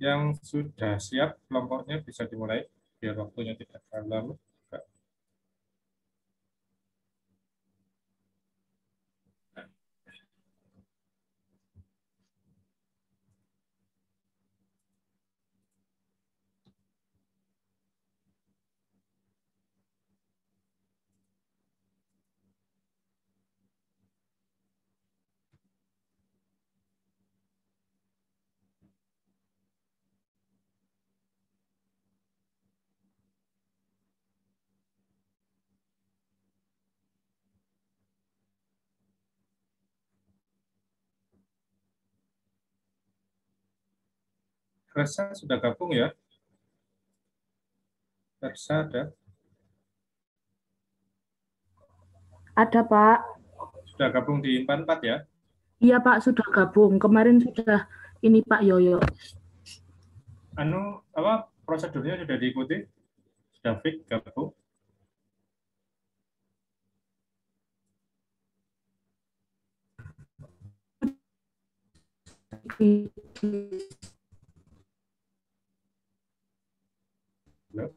Yang sudah siap kelompoknya bisa dimulai, biar waktunya tidak terlalu lama. Rasa sudah gabung ya? Rasa ada? Ada, Pak. Sudah gabung di 44 ya? Iya, Pak, sudah gabung. Kemarin sudah ini Pak Yoyo. Prosedurnya sudah diikuti? Sudah fix gabung? Halo?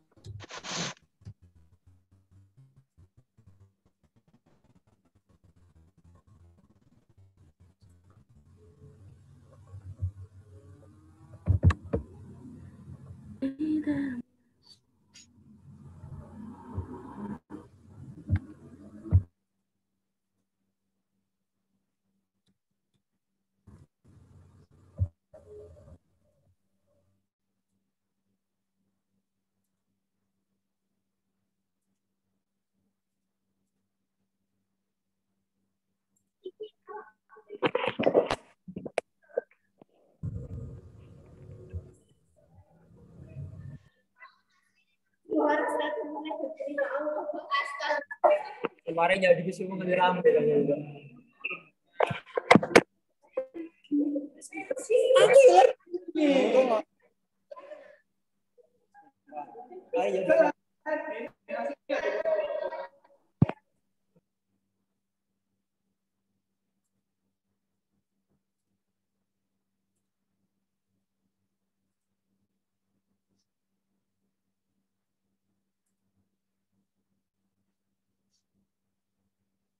Kemarin jadi disuruh menyeram deh.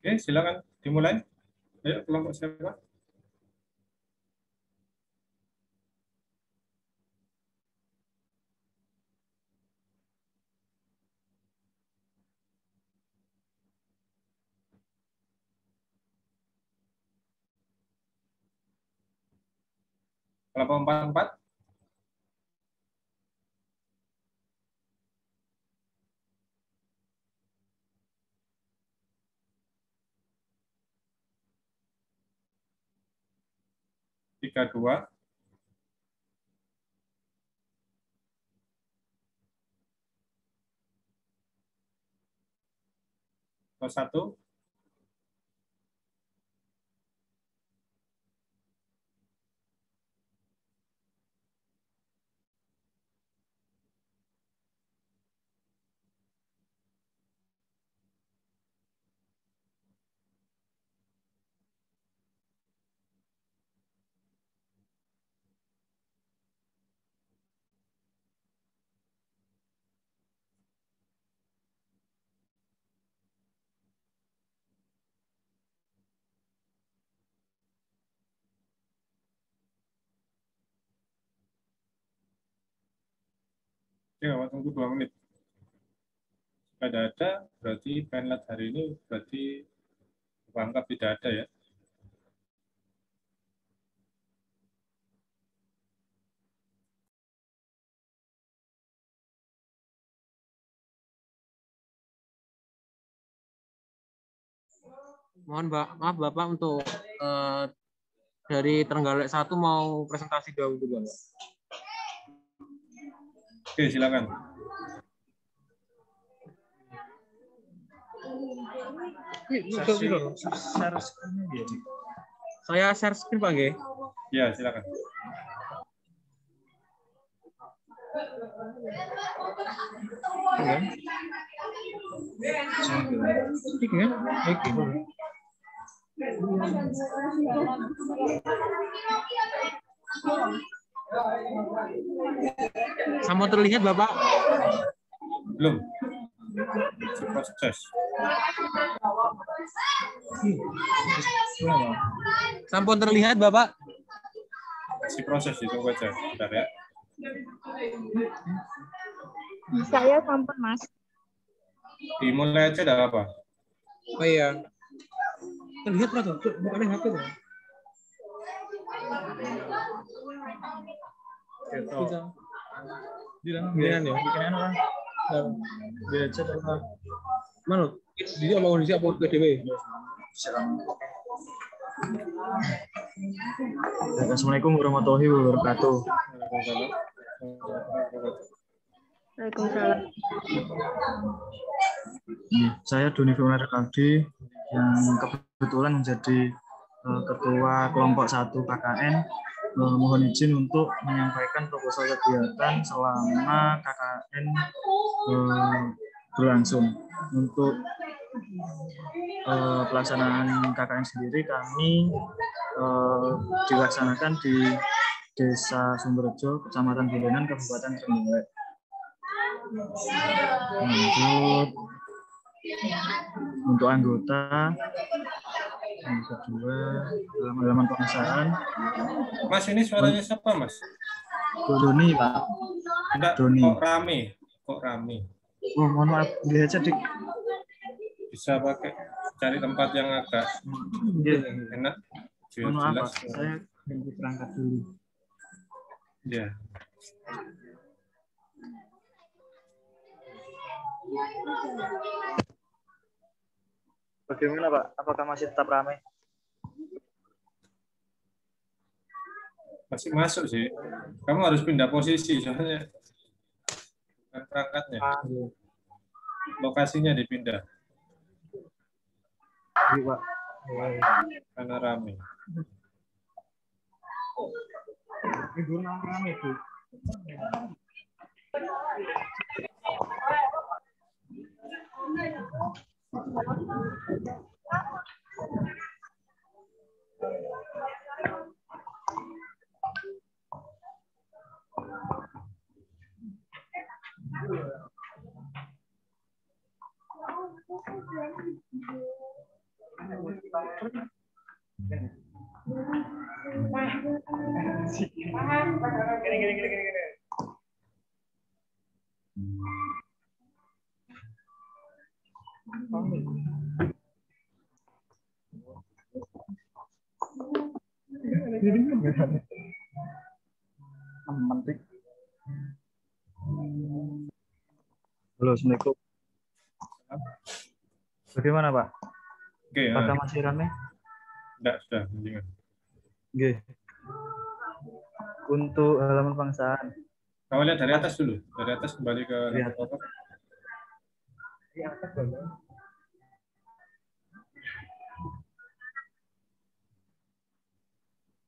Oke, silakan dimulai. Ayo, kelompok siapa? Kelompok 44? Tiga dua. Satu. Ya, tunggu 2 menit. Jika ada, berarti penlet hari ini berarti anggap tidak ada ya. Mohon maaf Bapak untuk dari Trenggalek 1 mau presentasi dahulu Bapak. Oke, silakan. Saya share screen Pak G. Ya, silakan. Sampun terlihat Bapak? Belum. Proses. Sampun terlihat Bapak? Si proses itu aja. Bentar ya. Saya sampun Mas. Dimulai aja dah apa? Oh iya. Terlihat Pak tuh, bukan HP tuh. Bisa. Di dalam ya. Bikinan orang. Dia chat apa? Mana? Dia mau kondisi apa PDW? Assalamualaikum warahmatullahi wabarakatuh. Waalaikumsalam. Saya Doni Firman Rekaldi yang kebetulan menjadi ketua kelompok 1 KKN. Mohon izin untuk menyampaikan proposal kegiatan selama KKN berlangsung. Untuk pelaksanaan KKN sendiri kami dilaksanakan di Desa Sumberjo, Kecamatan Bulenan, Kabupaten Trenggalek. Untuk anggota yang kedua halaman pengesahan. Mas, ini suaranya siapa Mas? Doni Pak. Enggak, Doni. Kok rame. Oh, mohon maaf, lihat aja dik. Bisa pakai cari tempat yang agak enak. Mohon maaf Jelas. Pak, saya ganti perangkat dulu. Ya. Bagaimana Pak? Apakah masih tetap ramai? Masih masuk sih. Kamu harus pindah posisi soalnya perangkatnya. Lokasinya dipindah. Iya Pak. Karena rame. Ibu ramai Bu. Halo, Assalamualaikum. Bagaimana Pak? Oke, Apakah masih ramai? enggak, sudah. Mendingan. Oke. Untuk halaman pengesahan. Kamu lihat dari atas dulu. Dari atas kembali ke Dari atas.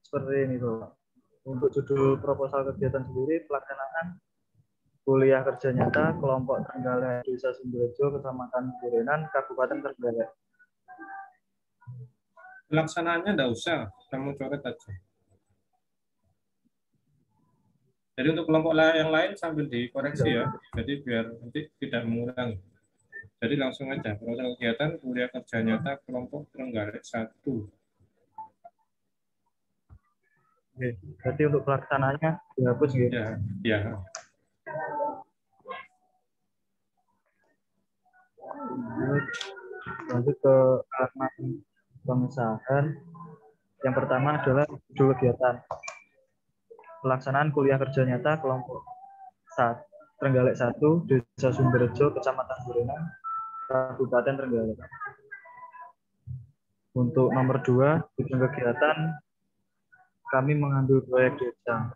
Seperti ini Pak. Untuk judul proposal kegiatan sendiri, pelaksanaan kuliah kerja nyata kelompok Trenggalek Desa Sumberjo, Kecamatan Bulenan, Kabupaten Trenggalek. Pelaksanaannya enggak usah, kamu coret aja. Jadi untuk kelompok yang lain sambil dikoreksi ya. Jadi biar nanti tidak mengulangi. Jadi langsung aja proposal kegiatan kuliah kerja nyata kelompok Trenggalek 1. Oke. Berarti untuk pelaksanaannya dihapus gitu. Ya. Lanjut ke halaman pengesahan. Yang pertama adalah judul kegiatan. Pelaksanaan kuliah kerja nyata kelompok 1 Trenggalek 1, Desa Sumberjo, Kecamatan Bulenan, Kabupaten Trenggalek. Untuk nomor 2, bidang kegiatan kami mengambil proyek desa.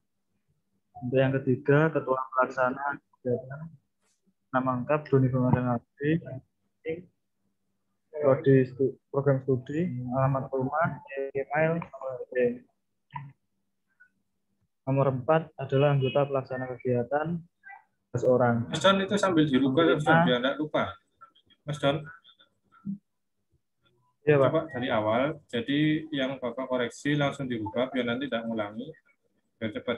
Untuk yang ketiga, ketua pelaksana kegiatan nama lengkap Doni Firman Rekaldi, prodi program studi, alamat rumah, email, nomor HP. Nomor 4 adalah anggota pelaksana kegiatan 11 orang. Mas Don itu sambil dirubah biar tidak lupa. Mas Don. Iya Pak. Coba dari awal, jadi yang Bapak koreksi langsung dirubah biar nanti tidak ngulangi. biar cepat.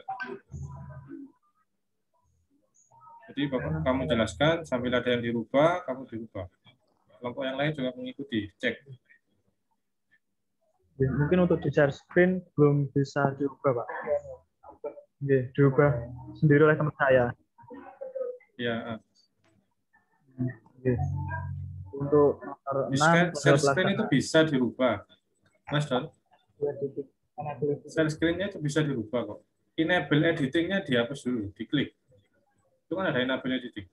Jadi Bapak kamu jelaskan sambil ada yang dirubah, kamu dirubah. Kelompok yang lain juga mengikuti, cek. Ya, mungkin untuk di share screen belum bisa diubah, Pak. Oke, diubah sendiri oleh teman saya. Ya, Oke. Untuk nomor di 6 share screen itu bisa dirubah, Mas Don. pelaksanaan. Share screen-nya itu bisa dirubah kok. Enable editing-nya dihapus dulu, diklik. Itu kan ada enable editing.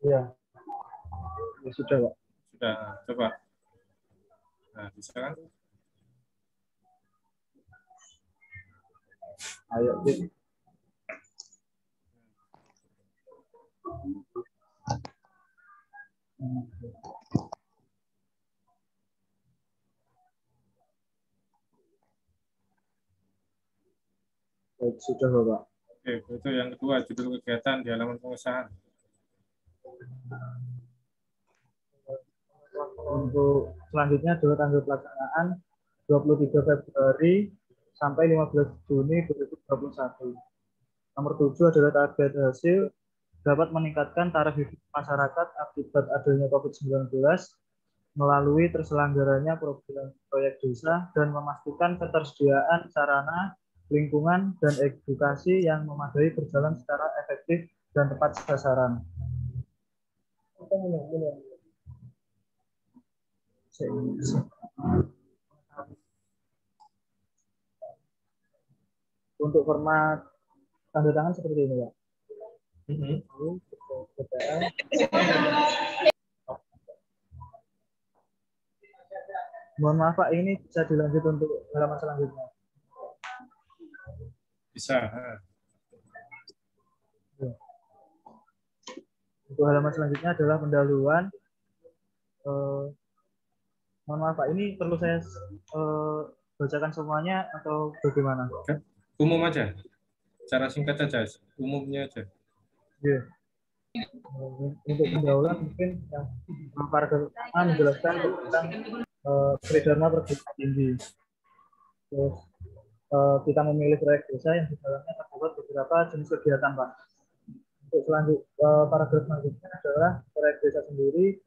Iya. Ya, sudah, Pak. Sudah, coba. Nah, bisa kan? Ayo, Dik. Baik, sudah, Bapak. Oke, itu yang kedua, judul kegiatan di halaman pengesahan. Untuk selanjutnya adalah tanggal pelaksanaan 23 Februari sampai 15 Juni 2021. Nomor 7 adalah target hasil dapat meningkatkan taraf hidup masyarakat akibat adanya COVID-19 melalui terselenggaranya program proyek desa dan memastikan ketersediaan sarana, lingkungan, dan edukasi yang memadai berjalan secara efektif dan tepat sasaran. Untuk format tanda tangan seperti ini, Pak. Mohon maaf, Pak, ini bisa dilanjut untuk halaman selanjutnya. Bisa. Untuk halaman selanjutnya adalah pendahuluan. Mohon maaf, Pak, ini perlu saya bacakan semuanya atau bagaimana? Umum aja. Cara singkat saja, umumnya aja. Yeah. Untuk pendahuluan mungkin yang paragraf pertama menjelaskan tentang kriteria perguruan tinggi. Terus kita memilih proyek desa yang di dalamnya terdapat beberapa jenis kegiatan, Pak. Untuk paragraf selanjutnya adalah proyek desa sendiri,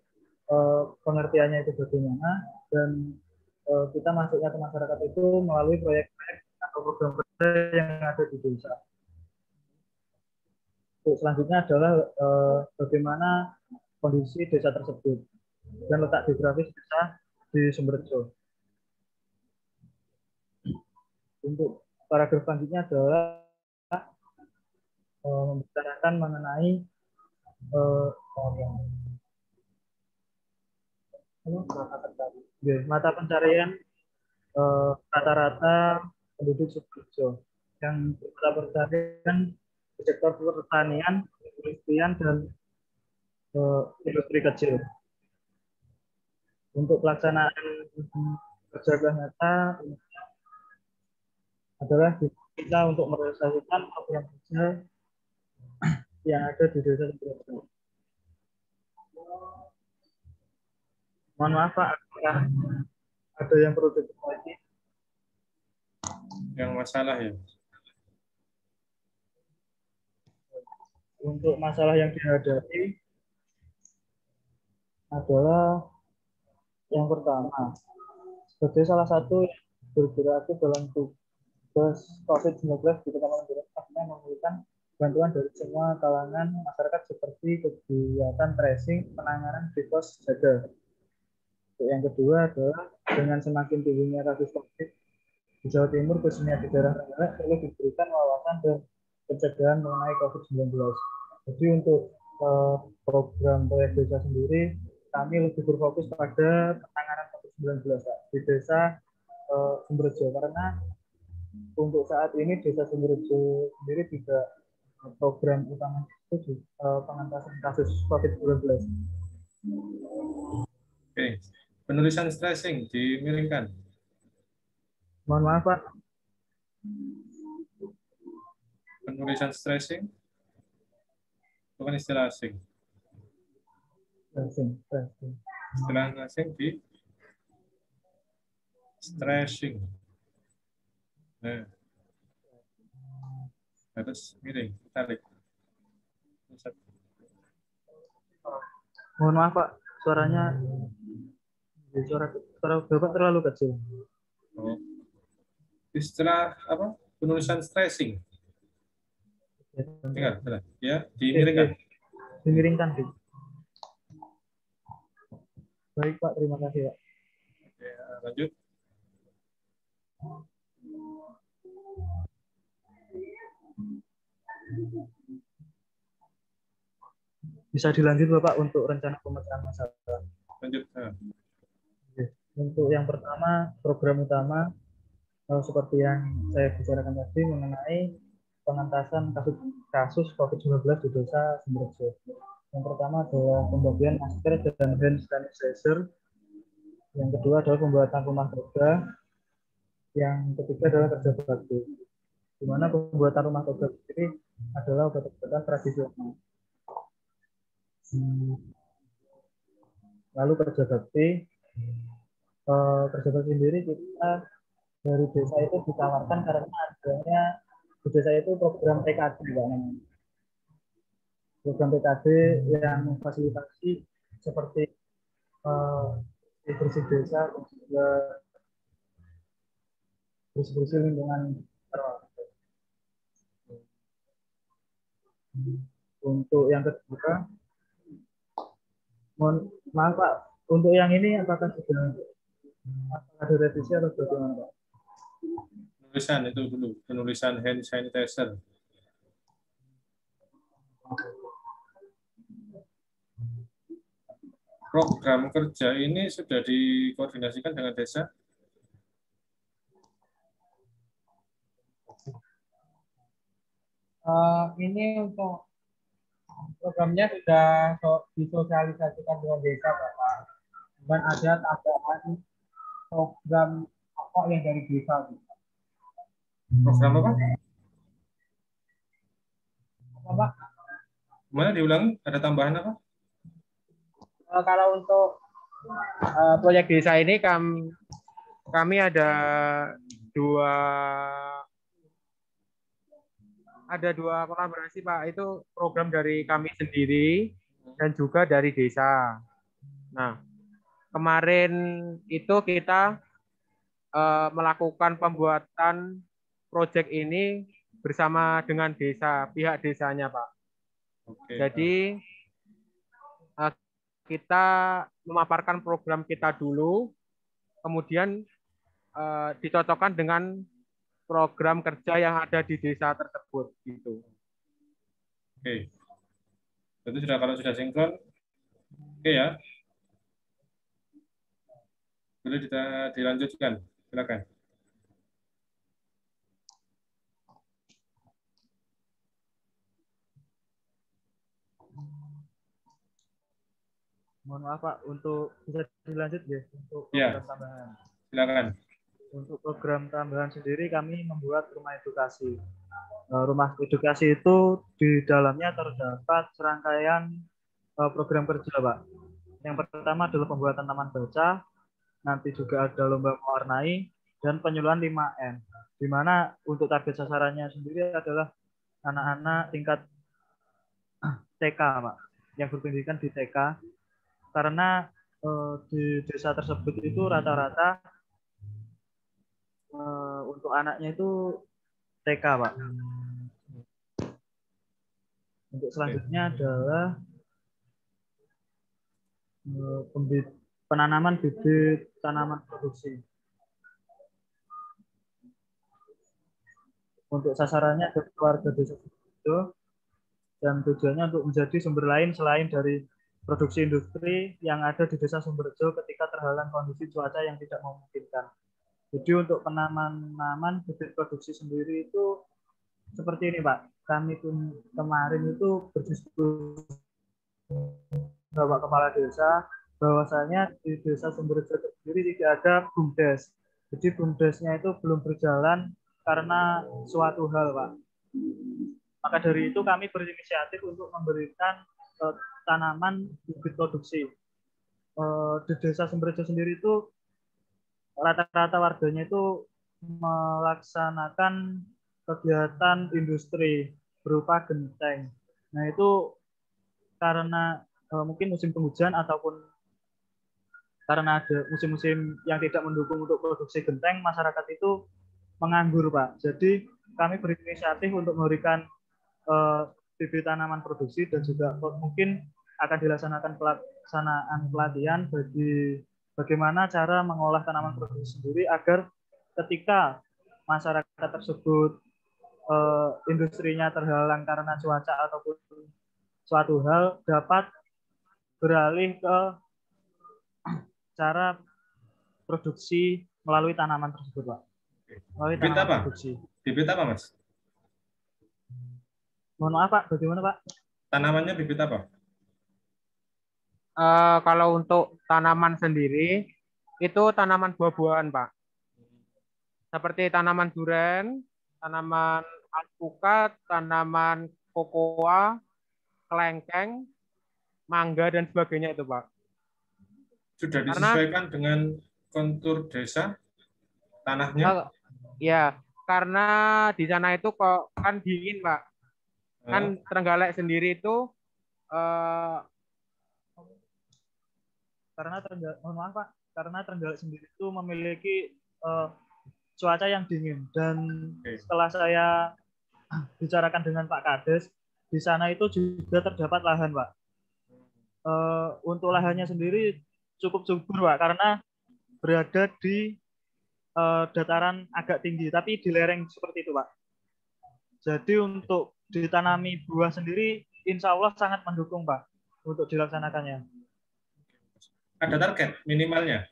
pengertiannya itu bagaimana, dan kita masuknya ke masyarakat itu melalui proyek-proyek atau program-program yang ada di desa. Untuk selanjutnya adalah bagaimana kondisi desa tersebut dan letak geografis desa di Sumberjo. Untuk paragraf selanjutnya adalah membicarakan mengenai mata pencarian rata-rata penduduk Sumberjo yang kita pencarian di sektor pertanian, perindustrian, dan industri kecil. Untuk pelaksanaan kerja nyata adalah kita untuk merealisasikan program kerja yang ada di desa Sumberjo. Mohon maaf, Pak, apakah ada yang perlu diperbaiki? Yang masalah ya. Untuk masalah yang dihadapi adalah yang pertama, sebagai salah satu yang bergerak dalam tugas COVID-19 di Kecamatan Durung, akhirnya memberikan bantuan dari semua kalangan masyarakat seperti kegiatan tracing, penanganan di pos jaga. Yang kedua adalah dengan semakin tingginya kasus COVID di Jawa Timur, khususnya di daerah Trenggalek, perlu diberikan wawasan dan pencegahan mengenai COVID-19. Jadi untuk program proyek desa sendiri, kami lebih berfokus pada penanganan COVID-19 di desa Sumberjo, karena untuk saat ini desa Sumberjo sendiri juga program utama itu pengentasan kasus COVID-19. Oke. Penulisan stressing dimiringkan. Mohon maaf, Pak. Penulisan stressing bukan istilah asing. Istilah asing di stressing. Nah. Harus miring, tarik. Mohon maaf Pak, suaranya suara Bapak terlalu kecil. Oh. Istilah apa? Penulisan stressing. Dengar, ya, dimiringkan. Dimiringkan, Bu. Baik Pak, terima kasih Pak. Oke, lanjut. Bisa dilanjut Bapak untuk rencana pemecahan masalah. Lanjut. Oke. Untuk yang pertama, program utama seperti yang saya bicarakan tadi mengenai pengentasan kasus COVID-19 di Desa Sumberjo. Yang pertama adalah pembagian masker dan hand sanitizer. Yang kedua adalah pembuatan rumah tangga. Yang ketiga adalah kerja bakti. Di mana pembuatan rumah tangga ini adalah obat-obatan tradisional. Lalu kerja bakti sendiri kita dari desa itu ditawarkan karena adanya di desa itu program PKD, program PKD yang memfasilitasi seperti bersih desa dan juga bersih lingkungan. Untuk yang kedua, mohon maaf Pak, untuk yang ini apakah sudah ada revisi atau bagaimana Pak? Penulisan itu dulu, penulisan hand sanitizer. Program kerja ini sudah dikoordinasikan dengan desa? Ini untuk programnya sudah disosialisasikan dengan desa, Bapak. Dan ada tambahan program apa yang dari desa. Program apa? Bapak? Mana diulangi? Ada tambahan apa? Kalau untuk proyek desa ini kami ada dua kolaborasi Pak. Itu program dari kami sendiri dan juga dari desa. Nah, kemarin itu kita melakukan pembuatan proyek ini bersama dengan desa, pihak desanya Pak. Oke. Jadi kita memaparkan program kita dulu, kemudian dicocokkan dengan program kerja yang ada di desa tersebut gitu. Oke. Berarti kalau sudah sinkron, oke ya. Boleh dilanjutkan, silakan. Mohon maaf Pak, untuk bisa dilanjut ya untuk program tambahan. Silakan. Untuk program tambahan sendiri kami membuat rumah edukasi. Rumah edukasi itu di dalamnya terdapat serangkaian program kerja Pak. Yang pertama adalah pembuatan taman baca, nanti juga ada lomba mewarnai dan penyuluhan 5M. Di mana untuk target sasarannya sendiri adalah anak-anak tingkat TK Pak, yang berpendidikan di TK. Karena di desa tersebut itu rata-rata untuk anaknya itu TK Pak. Untuk selanjutnya adalah penanaman bibit tanaman produksi. Untuk sasarannya ke keluarga desa itu dan tujuannya untuk menjadi sumber lain selain dari produksi industri yang ada di Desa Sumberjo ketika terhalang kondisi cuaca yang tidak memungkinkan. Jadi untuk penanaman bibit produksi sendiri itu seperti ini Pak. Kami pun kemarin itu berdiskusi Bapak Kepala Desa bahwasanya di Desa Sumberjo sendiri tidak ada BUMDes. Jadi BUMDesnya itu belum berjalan karena suatu hal Pak. Maka dari itu kami berinisiatif untuk memberikan tanaman bibit produksi. Di Desa Sumberjo sendiri itu rata-rata warganya itu melaksanakan kegiatan industri berupa genteng. Nah, itu karena mungkin musim penghujan ataupun karena ada musim-musim yang tidak mendukung untuk produksi genteng, masyarakat itu menganggur, Pak. Jadi kami berinisiatif untuk memberikan bibit tanaman produksi dan juga mungkin akan dilaksanakan pelaksanaan pelatihan bagi bagaimana cara mengolah tanaman produksi sendiri agar ketika masyarakat tersebut industrinya terhalang karena cuaca ataupun suatu hal dapat beralih ke cara produksi melalui tanaman tersebut, Pak. Melalui Bibit tanaman apa? produksi. Bibit apa, Mas? Mohon maaf, Pak. Bagaimana, Pak? Tanamannya bibit apa? Kalau untuk tanaman sendiri, itu tanaman buah-buahan, Pak. Seperti tanaman durian, tanaman alpukat, tanaman kokoa, kelengkeng, mangga, dan sebagainya itu, Pak. Sudah Karena disesuaikan dengan kontur desa tanahnya? ya, karena di sana itu kok kan dingin, Pak. Kan Trenggalek sendiri itu mohon maaf, Pak, karena Trenggalek sendiri itu memiliki cuaca yang dingin dan setelah saya bicarakan dengan Pak Kades, di sana itu juga terdapat lahan, Pak. Untuk lahannya sendiri cukup subur, Pak, karena berada di dataran agak tinggi, tapi di lereng seperti itu, Pak. Jadi untuk ditanami buah sendiri, insya Allah sangat mendukung, Pak, untuk dilaksanakannya. Ada target minimalnya?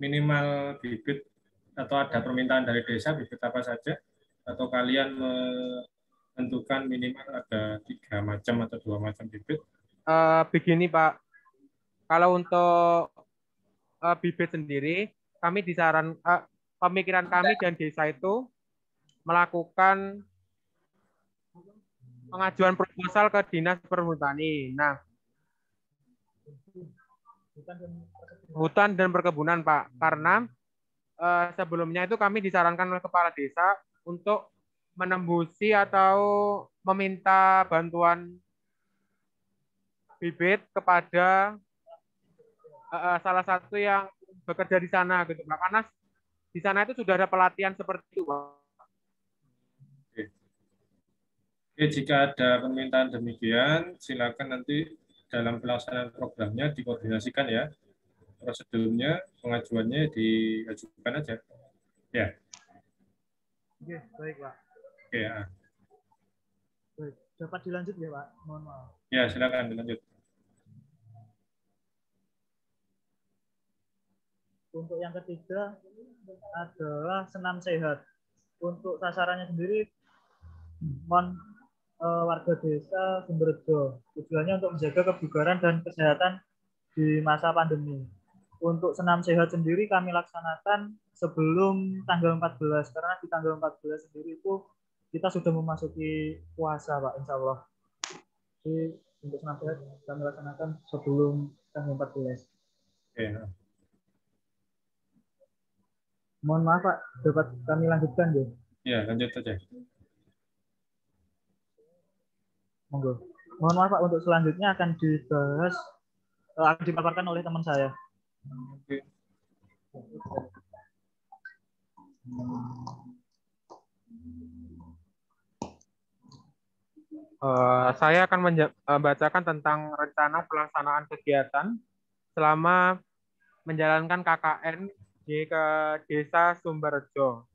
Minimal bibit atau ada permintaan dari desa bibit apa saja? Atau kalian menentukan minimal ada 3 macam atau 2 macam bibit? Begini, Pak. Kalau untuk bibit sendiri, kami pemikiran kami dan desa itu melakukan pengajuan proposal ke Dinas Perhutani. Nah, hutan dan perkebunan, Pak. Karena sebelumnya itu kami disarankan oleh kepala desa untuk menembusi atau meminta bantuan bibit kepada salah satu yang bekerja di sana gitu, Pak. Karena di sana itu sudah ada pelatihan seperti itu, Pak. Oke, jika ada permintaan demikian, silakan nanti dalam pelaksanaan programnya dikoordinasikan ya. Prosedurnya, pengajuannya diajukan aja. Ya. Oke, baik, Pak. Oke, ya. Baik. Dapat dilanjut ya, Pak? Mohon maaf. Ya, silakan dilanjut. Untuk yang ketiga adalah senam sehat. Untuk sasarannya sendiri, warga desa Sumberjo. Tujuannya untuk menjaga kebugaran dan kesehatan di masa pandemi. Untuk senam sehat sendiri kami laksanakan sebelum tanggal 14, karena di tanggal 14 sendiri itu kita sudah memasuki puasa, Pak, insya Allah. Jadi untuk senam sehat kami laksanakan sebelum tanggal 14. Oke. Mohon maaf, Pak, dapat kami lanjutkan ya? Ya, lanjut saja. Monggo. Mohon maaf, Pak, untuk selanjutnya akan dibahas, akan dipaparkan oleh teman saya. Oke. Saya akan membacakan tentang rencana pelaksanaan kegiatan selama menjalankan KKN di Desa Sumberjo.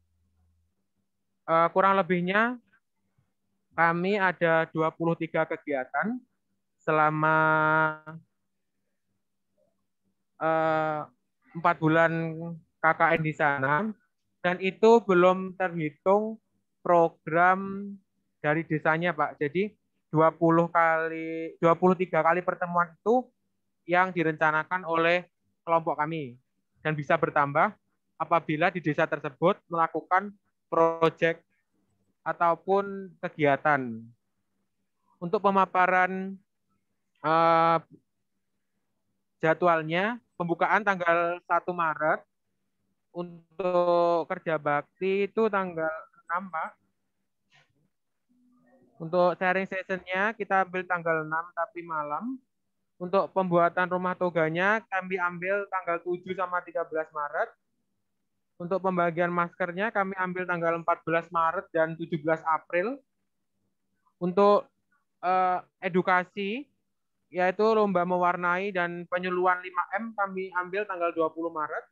Kurang lebihnya kami ada 23 kegiatan selama 4 bulan KKN di sana, dan itu belum terhitung program dari desanya, Pak. Jadi 23 kali pertemuan itu yang direncanakan oleh kelompok kami dan bisa bertambah apabila di desa tersebut melakukan proyek ataupun kegiatan. Untuk pemaparan jadwalnya, pembukaan tanggal 1 Maret, untuk kerja bakti itu tanggal 6, Pak. Untuk sharing sessionnya kita ambil tanggal 6 tapi malam. Untuk pembuatan rumah toganya kami ambil tanggal 7 sama 13 Maret. Untuk pembagian maskernya kami ambil tanggal 14 Maret dan 17 April. Untuk edukasi, yaitu lomba mewarnai dan penyuluhan 5M kami ambil tanggal 20 Maret.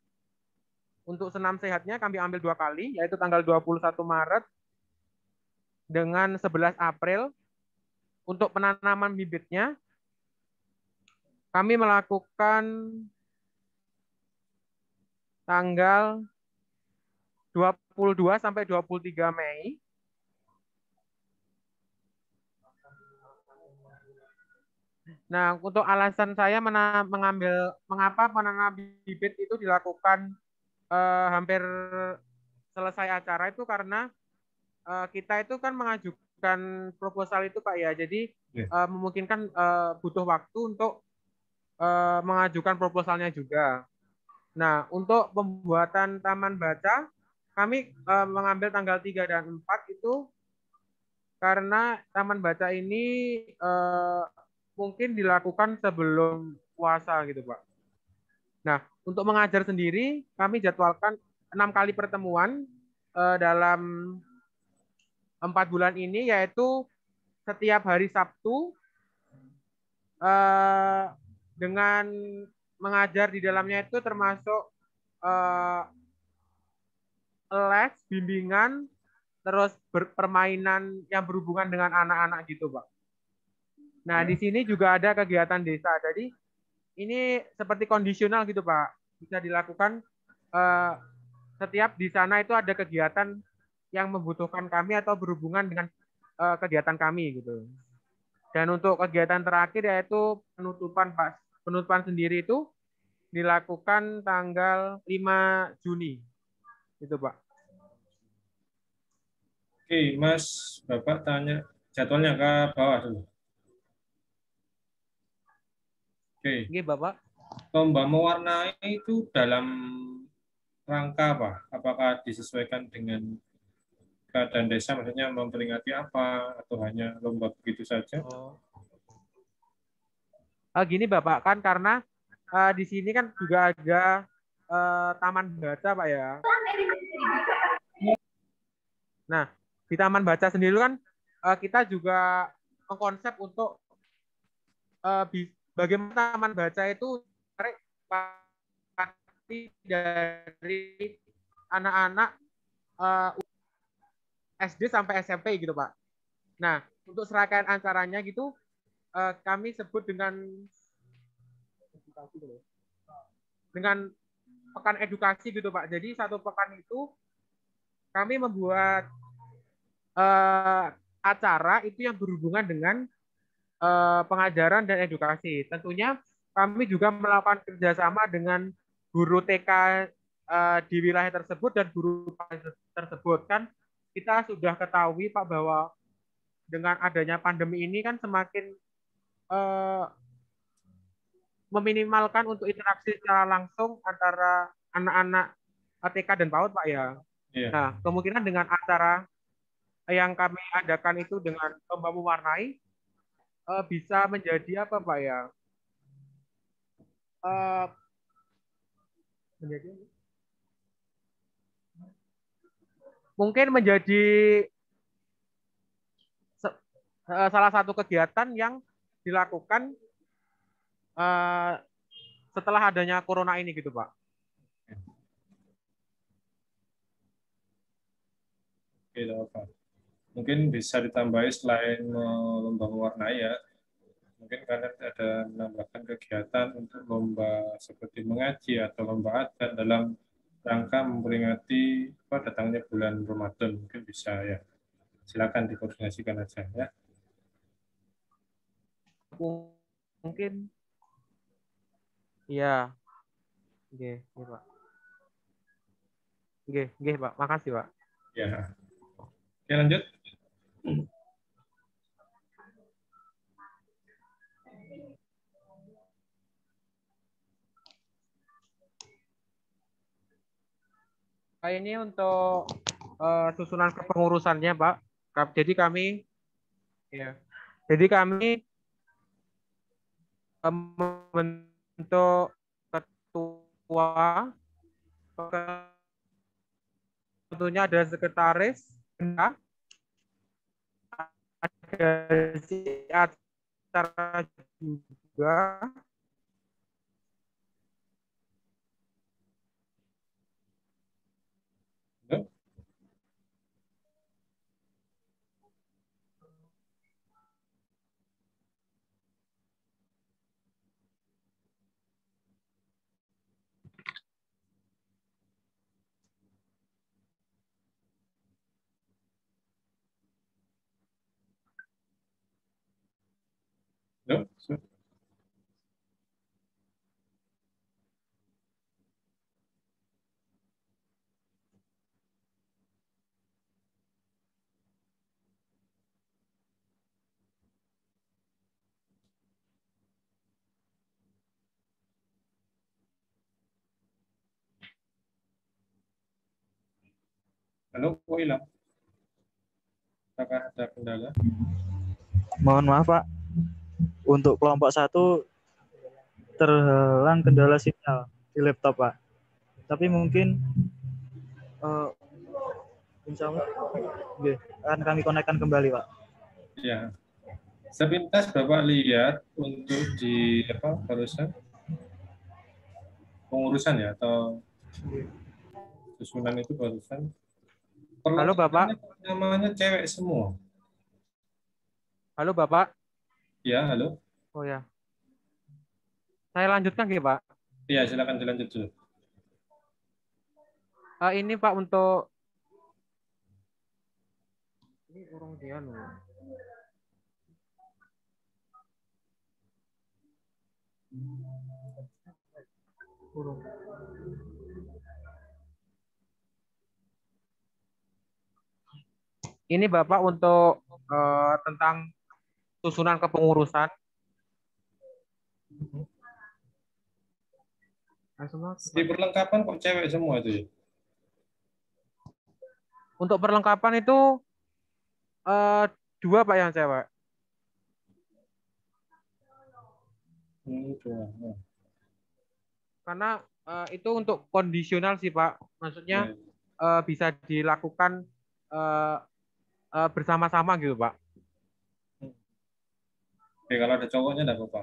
Untuk senam sehatnya kami ambil 2 kali, yaitu tanggal 21 Maret dengan 11 April. Untuk penanaman bibitnya, kami melakukan tanggal 22 sampai 23 Mei. Nah, untuk alasan saya mengapa menanam bibit itu dilakukan hampir selesai acara itu karena kita itu kan mengajukan proposal itu Pak ya. Jadi memungkinkan butuh waktu untuk mengajukan proposalnya juga. Nah, untuk pembuatan taman baca kami mengambil tanggal 3 dan 4 itu karena taman baca ini mungkin dilakukan sebelum puasa gitu Pak. Nah, untuk mengajar sendiri kami jadwalkan 6 kali pertemuan dalam 4 bulan ini, yaitu setiap hari Sabtu dengan mengajar di dalamnya itu termasuk les, bimbingan, terus permainan yang berhubungan dengan anak-anak gitu Pak. Nah, di sini juga ada kegiatan desa. Jadi ini seperti kondisional gitu Pak. Bisa dilakukan setiap di sana itu ada kegiatan yang membutuhkan kami atau berhubungan dengan kegiatan kami gitu. Dan untuk kegiatan terakhir yaitu penutupan Pak. Penutupan sendiri itu dilakukan tanggal 5 Juni. Itu Pak. Oke, Mas, Bapak tanya jadwalnya ke bawah dulu. Oke. Oke, Bapak. Lomba mewarnai itu dalam rangka apa? Apakah disesuaikan dengan keadaan desa, maksudnya memperingati apa, atau hanya lomba begitu saja? Gini Bapak, kan karena di sini kan juga ada taman baca Pak ya. Nah, di taman baca sendiri kan kita juga mengkonsep untuk bagaimana taman baca itu menarik dari anak-anak SD sampai SMP gitu Pak. Nah, untuk serangkaian acaranya gitu kami sebut dengan pekan edukasi gitu Pak. Jadi satu pekan itu kami membuat acara itu yang berhubungan dengan pengajaran dan edukasi. Tentunya kami juga melakukan kerjasama dengan guru TK di wilayah tersebut dan guru tersebut. Kan kita sudah ketahui Pak bahwa dengan adanya pandemi ini kan semakin meminimalkan untuk interaksi secara langsung antara anak-anak TK dan PAUD Pak ya. Iya. Nah, kemungkinan dengan acara yang kami adakan itu dengan lomba mewarnai bisa menjadi apa Pak ya? Mungkin menjadi salah satu kegiatan yang dilakukan setelah adanya corona ini gitu Pak. Oke, Pak. Mungkin bisa ditambahi selain lomba mewarnai ya, mungkin kalian ada menambahkan kegiatan untuk lomba seperti mengaji atau lomba adat dalam rangka memperingati datangnya bulan Ramadan, mungkin bisa ya. Silakan dikoordinasikan aja ya. Mungkin iya. Oke, Pak. Oke, Pak. Makasih, Pak. Ya. Oke, lanjut. Ini untuk susunan kepengurusannya, Pak. Jadi kami Ya. Jadi kami membentuk ketua, tentunya ada sekretaris, ada si acara juga. Halo? Halo? Halo, kok hilang? Apakah ada kendala? Mohon maaf Pak, untuk kelompok 1 terhalang kendala sinyal di laptop Pak. Tapi mungkin insya Allah akan kami konekkan kembali Pak. Ya. Sepintas Bapak lihat untuk di apa barusan pengurusan ya atau susunan itu barusan. Halo Bapak. Namanya cewek semua. Halo Bapak. Ya, halo. Oh ya. Saya lanjutkan ya Pak. Iya, silakan dilanjut dulu. Ini Pak untuk ini orang dia loh. Ini Bapak untuk tentang susunan kepengurusan. Di perlengkapan kok cewek semua itu ya? Untuk perlengkapan itu 2 Pak yang cewek. Karena itu untuk kondisional sih Pak. Maksudnya bisa dilakukan bersama-sama gitu Pak. Oke, kalau ada cowoknya enggak apa-apa.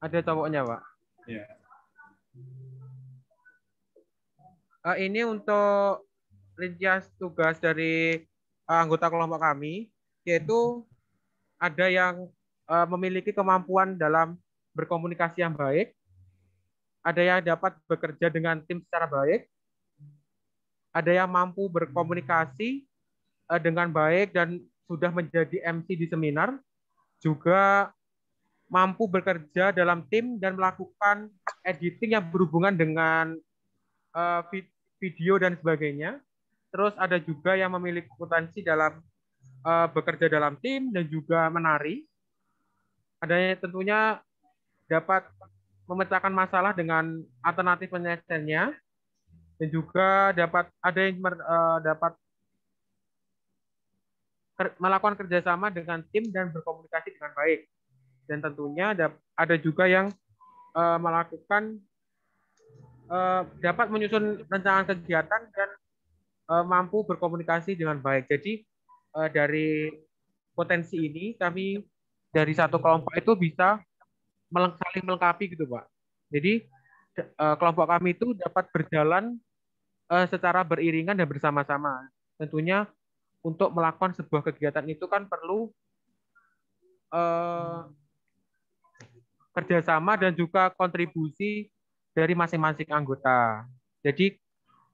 Ada cowoknya Pak. Iya. Ini untuk rincian tugas dari anggota kelompok kami, yaitu ada yang memiliki kemampuan dalam berkomunikasi yang baik, ada yang dapat bekerja dengan tim secara baik, ada yang mampu berkomunikasi dengan baik dan sudah menjadi MC di seminar, juga mampu bekerja dalam tim dan melakukan editing yang berhubungan dengan video dan sebagainya. Terus ada juga yang memiliki potensi dalam bekerja dalam tim dan juga menari. Adanya tentunya dapat memecahkan masalah dengan alternatif penyelesaiannya dan juga dapat ada yang dapat melakukan kerjasama dengan tim dan berkomunikasi dengan baik. Dan tentunya ada juga yang melakukan dapat menyusun rancangan kegiatan dan mampu berkomunikasi dengan baik. Jadi dari potensi ini kami dari satu kelompok itu bisa saling melengkapi gitu Pak. Jadi kelompok kami itu dapat berjalan secara beriringan dan bersama-sama. Tentunya untuk melakukan sebuah kegiatan itu kan perlu kerjasama dan juga kontribusi dari masing-masing anggota. Jadi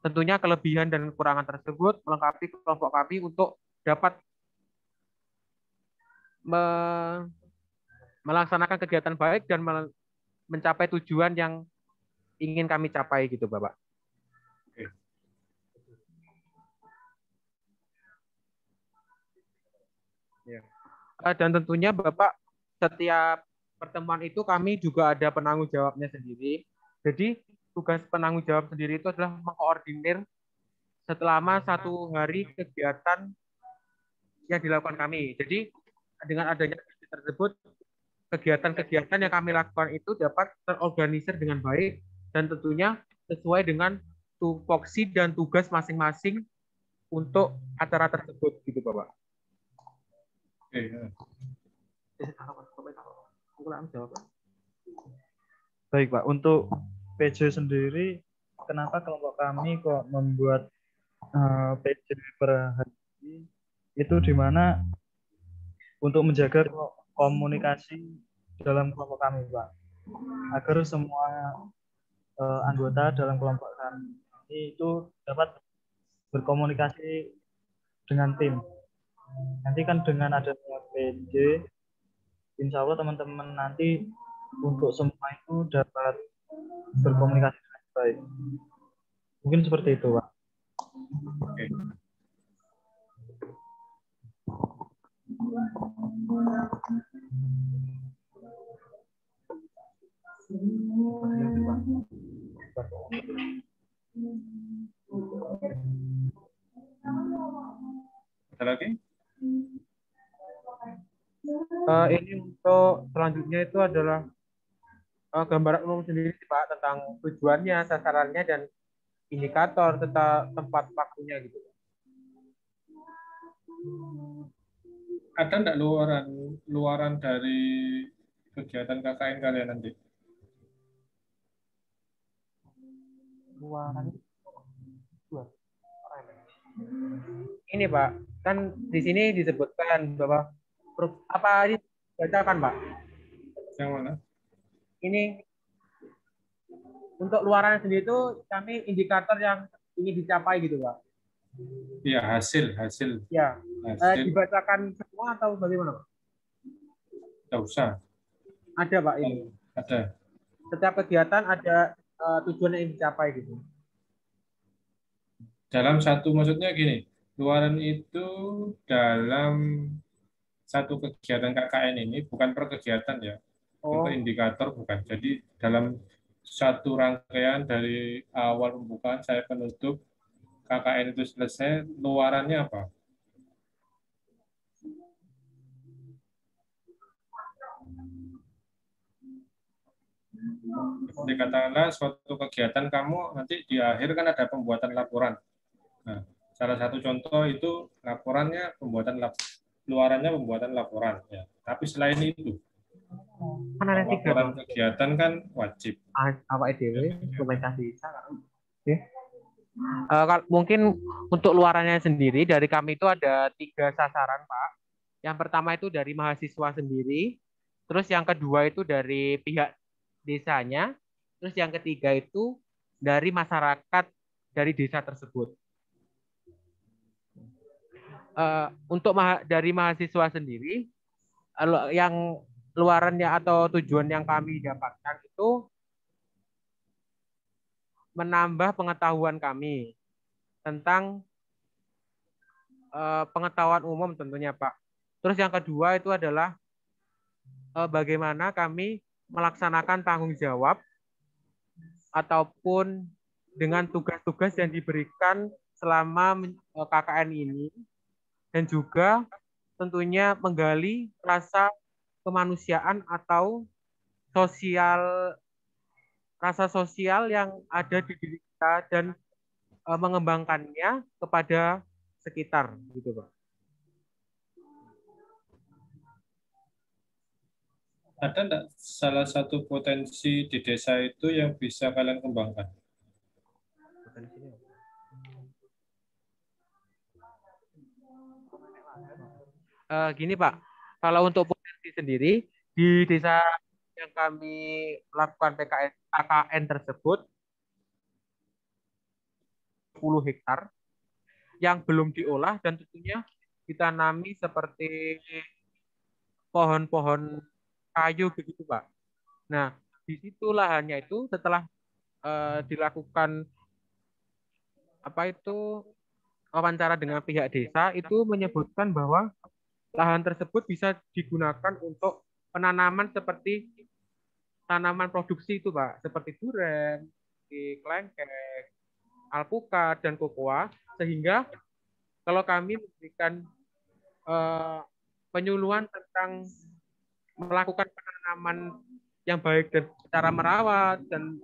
tentunya kelebihan dan kekurangan tersebut melengkapi kelompok kami untuk dapat melaksanakan kegiatan baik dan mencapai tujuan yang ingin kami capai gitu Bapak. Ya. Dan tentunya Bapak setiap pertemuan itu kami juga ada penanggung jawabnya sendiri. Jadi tugas penanggung jawab sendiri itu adalah mengkoordinir selama 1 hari kegiatan yang dilakukan kami. Jadi dengan adanya PJ tersebut, kegiatan-kegiatan yang kami lakukan itu dapat terorganisir dengan baik dan tentunya sesuai dengan tupoksi dan tugas masing-masing untuk acara tersebut gitu Bapak. Oke, ya. Baik Pak, untuk PJ sendiri, kenapa kelompok kami kok membuat PJ per hari ini? Itu di mana untuk menjaga komunikasi dalam kelompok kami Pak, agar semua anggota dalam kelompok kami itu dapat berkomunikasi dengan tim. Nanti kan dengan adanya PJ, insya Allah teman-teman nanti untuk semua itu dapat berkomunikasi dengan baik. Mungkin seperti itu, Pak. Oke. Ada lagi? Ini untuk selanjutnya itu adalah gambaran umum sendiri Pak tentang tujuannya, sasarannya dan indikator serta tempat waktunya gitu. Ada enggak luaran dari kegiatan KKN kalian nanti? Luaran ini Pak, kan di sini disebutkan bahwa apa ini bacakan Pak? Yang mana? Ini untuk luaran sendiri itu kami indikator yang ingin dicapai gitu Pak. Iya, hasil. Ya, dibacakan semua atau bagaimana Pak? Tidak usah. Ada Pak ini. Ada. Setiap kegiatan ada tujuan yang dicapai gitu. Dalam satu, maksudnya gini, luaran itu dalam satu kegiatan KKN ini bukan per kegiatan ya, untuk indikator bukan. Jadi dalam satu rangkaian dari awal pembukaan saya penutup KKN itu selesai, luarannya apa? Seperti katakanlah suatu kegiatan kamu nanti di akhir kan ada pembuatan laporan. Nah, salah satu contoh itu laporannya luarannya pembuatan laporan. Ya. Tapi selain itu, kan ada laporan kegiatan kan wajib. Apa EDW, dokumentasi bisa kan? Mungkin untuk luarannya sendiri dari kami itu ada 3 sasaran Pak. Yang pertama itu dari mahasiswa sendiri, terus yang kedua itu dari pihak desanya, terus yang ketiga itu dari masyarakat dari desa tersebut. Untuk dari mahasiswa sendiri, yang luarannya atau tujuan yang kami dapatkan itu menambah pengetahuan kami tentang pengetahuan umum tentunya Pak. Terus yang kedua itu adalah bagaimana kami melaksanakan tanggung jawab ataupun dengan tugas-tugas yang diberikan selama KKN ini, dan juga tentunya menggali rasa kemanusiaan atau rasa sosial yang ada di diri kita dan mengembangkannya kepada sekitar gitu Pak. Ada enggak salah satu potensi di desa itu yang bisa kalian kembangkan? Gini Pak, kalau untuk potensi sendiri di desa yang kami lakukan KKN tersebut 10 hektar yang belum diolah dan tentunya ditanami seperti pohon-pohon kayu begitu Pak. Nah, di situ lahannya itu setelah dilakukan wawancara dengan pihak desa itu menyebutkan bahwa lahan tersebut bisa digunakan untuk penanaman seperti tanaman produksi itu Pak, seperti duren, kelengkeng, alpukat dan kokoa, sehingga kalau kami memberikan penyuluhan tentang melakukan penanaman yang baik dan cara merawat dan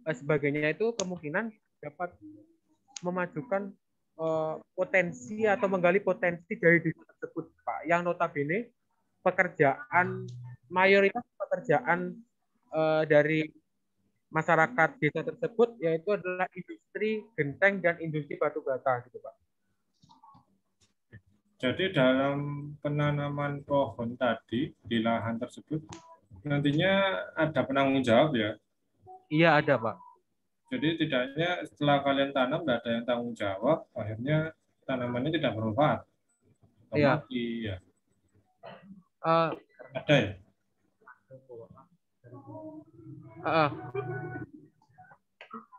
sebagainya itu kemungkinan dapat memajukan potensi atau menggali potensi dari desa tersebut, Pak. Yang notabene pekerjaan mayoritas pekerjaan dari masyarakat desa tersebut yaitu adalah industri genteng dan industri batu bata gitu, Pak. Jadi dalam penanaman pohon tadi di lahan tersebut nantinya ada penanggung jawab ya. Iya ada, Pak. Jadi tidaknya setelah kalian tanam tidak ada yang tanggung jawab, akhirnya tanamannya tidak bermanfaat. Iya. Mati ya. Uh, Ada ya?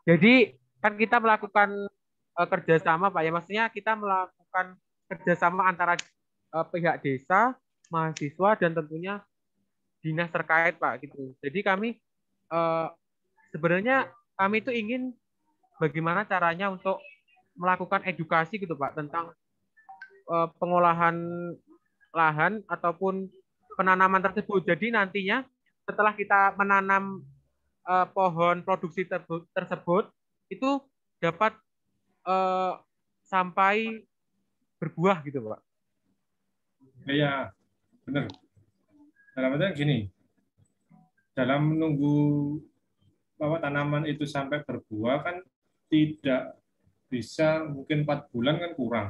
Jadi kan kita melakukan kerjasama, Pak ya. Maksudnya kita melakukan kerjasama antara pihak desa, mahasiswa dan tentunya dinas terkait, Pak gitu. Jadi kami sebenarnya kami itu ingin bagaimana caranya untuk melakukan edukasi gitu, Pak, tentang pengolahan lahan ataupun penanaman tersebut. Jadi nantinya setelah kita menanam pohon produksi tersebut itu dapat sampai berbuah gitu, Pak. Iya, benar. Dalam artian gini, dalam menunggu bahwa tanaman itu sampai berbuah kan tidak bisa, mungkin 4 bulan kan kurang.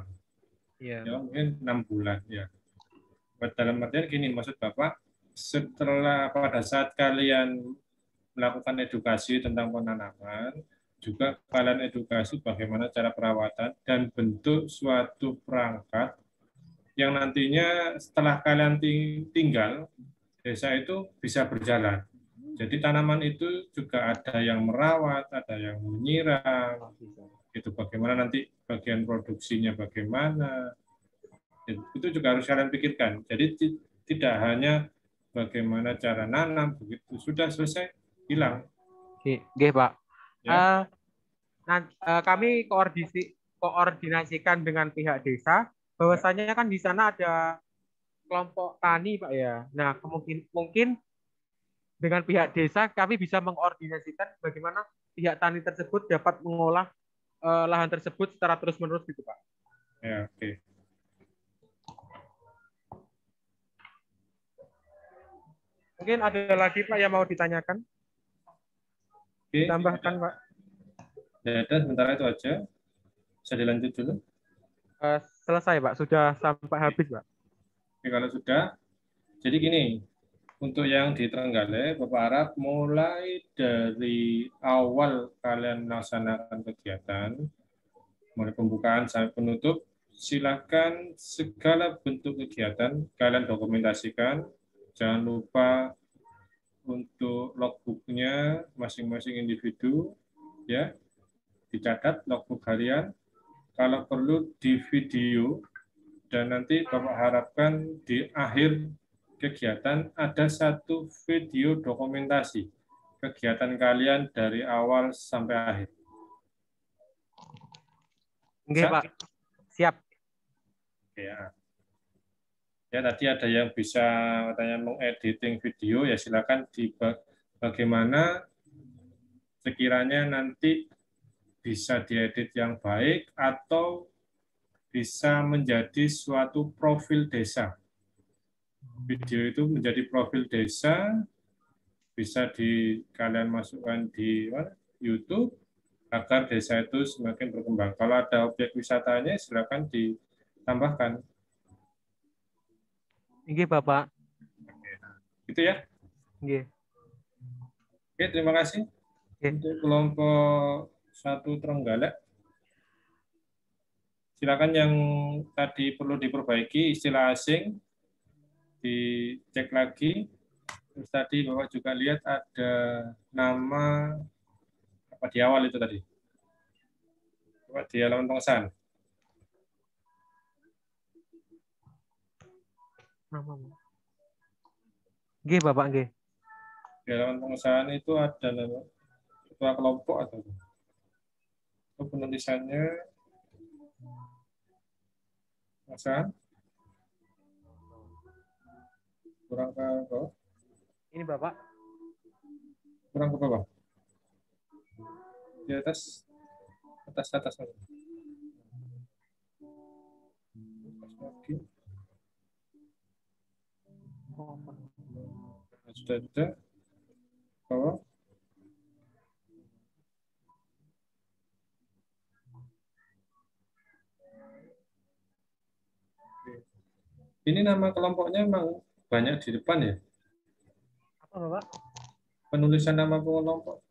Iya. Ya, mungkin 6 bulan ya. Dalam artian gini, maksud Bapak, setelah pada saat kalian melakukan edukasi tentang penanaman, juga kalian edukasi bagaimana cara perawatan dan bentuk suatu perangkat yang nantinya setelah kalian tinggal, desa itu bisa berjalan. Jadi tanaman itu juga ada yang merawat, ada yang menyiram, itu bagaimana nanti bagian produksinya bagaimana, itu juga harus kalian pikirkan. Jadi tidak hanya bagaimana cara nanam, begitu sudah selesai hilang. Oke, Pak. Ya. Kami koordinasikan dengan pihak desa, bahwasanya kan di sana ada kelompok tani, Pak ya. Nah, mungkin dengan pihak desa kami bisa mengkoordinasikan bagaimana pihak tani tersebut dapat mengolah lahan tersebut secara terus-menerus gitu, Pak. Ya, oke. Mungkin ada lagi, Pak, yang mau ditanyakan? Oke. Tambahkan, Pak. Ya, sementara itu aja. Bisa dilanjut dulu. Selesai, Pak. Sudah sampai habis, Pak. Oke, kalau sudah, jadi gini, untuk yang di Trenggalek, Bapak harap mulai dari awal kalian melaksanakan kegiatan, mulai pembukaan sampai penutup, silakan segala bentuk kegiatan kalian dokumentasikan. Jangan lupa untuk logbooknya masing-masing individu, ya, dicatat logbook harian. Kalau perlu di video, dan nanti Bapak harapkan di akhir kegiatan ada satu video dokumentasi kegiatan kalian dari awal sampai akhir. Oke, Pak. Siap. Ya. Ya, tadi ada yang bisa katanya mengediting video, ya silakan di bagaimana sekiranya nanti bisa diedit yang baik atau bisa menjadi suatu profil desa. Video itu menjadi profil desa, bisa kalian masukkan di YouTube agar desa itu semakin berkembang. Kalau ada objek wisatanya, silakan ditambahkan. Oke, Bapak. Gitu ya. Oke. Oke, terima kasih. Untuk kelompok 1 Trenggalek, silakan yang tadi perlu diperbaiki istilah asing dicek lagi. Terus tadi Bapak juga lihat ada nama apa di awal itu tadi. Coba di halaman pengesahan. Oke, Bapak, oke. Di halaman pengesahan itu ada nama ketua kelompok atau penulisannya pengesahan. Kurang ke bawah. Ini Bapak. Kurang ke bawah. Di atas. Atas lagi. Lagi. Sudah. Bawah. Ini nama kelompoknya memang banyak di depan ya? Apa Bapak? Penulisan nama kelompok.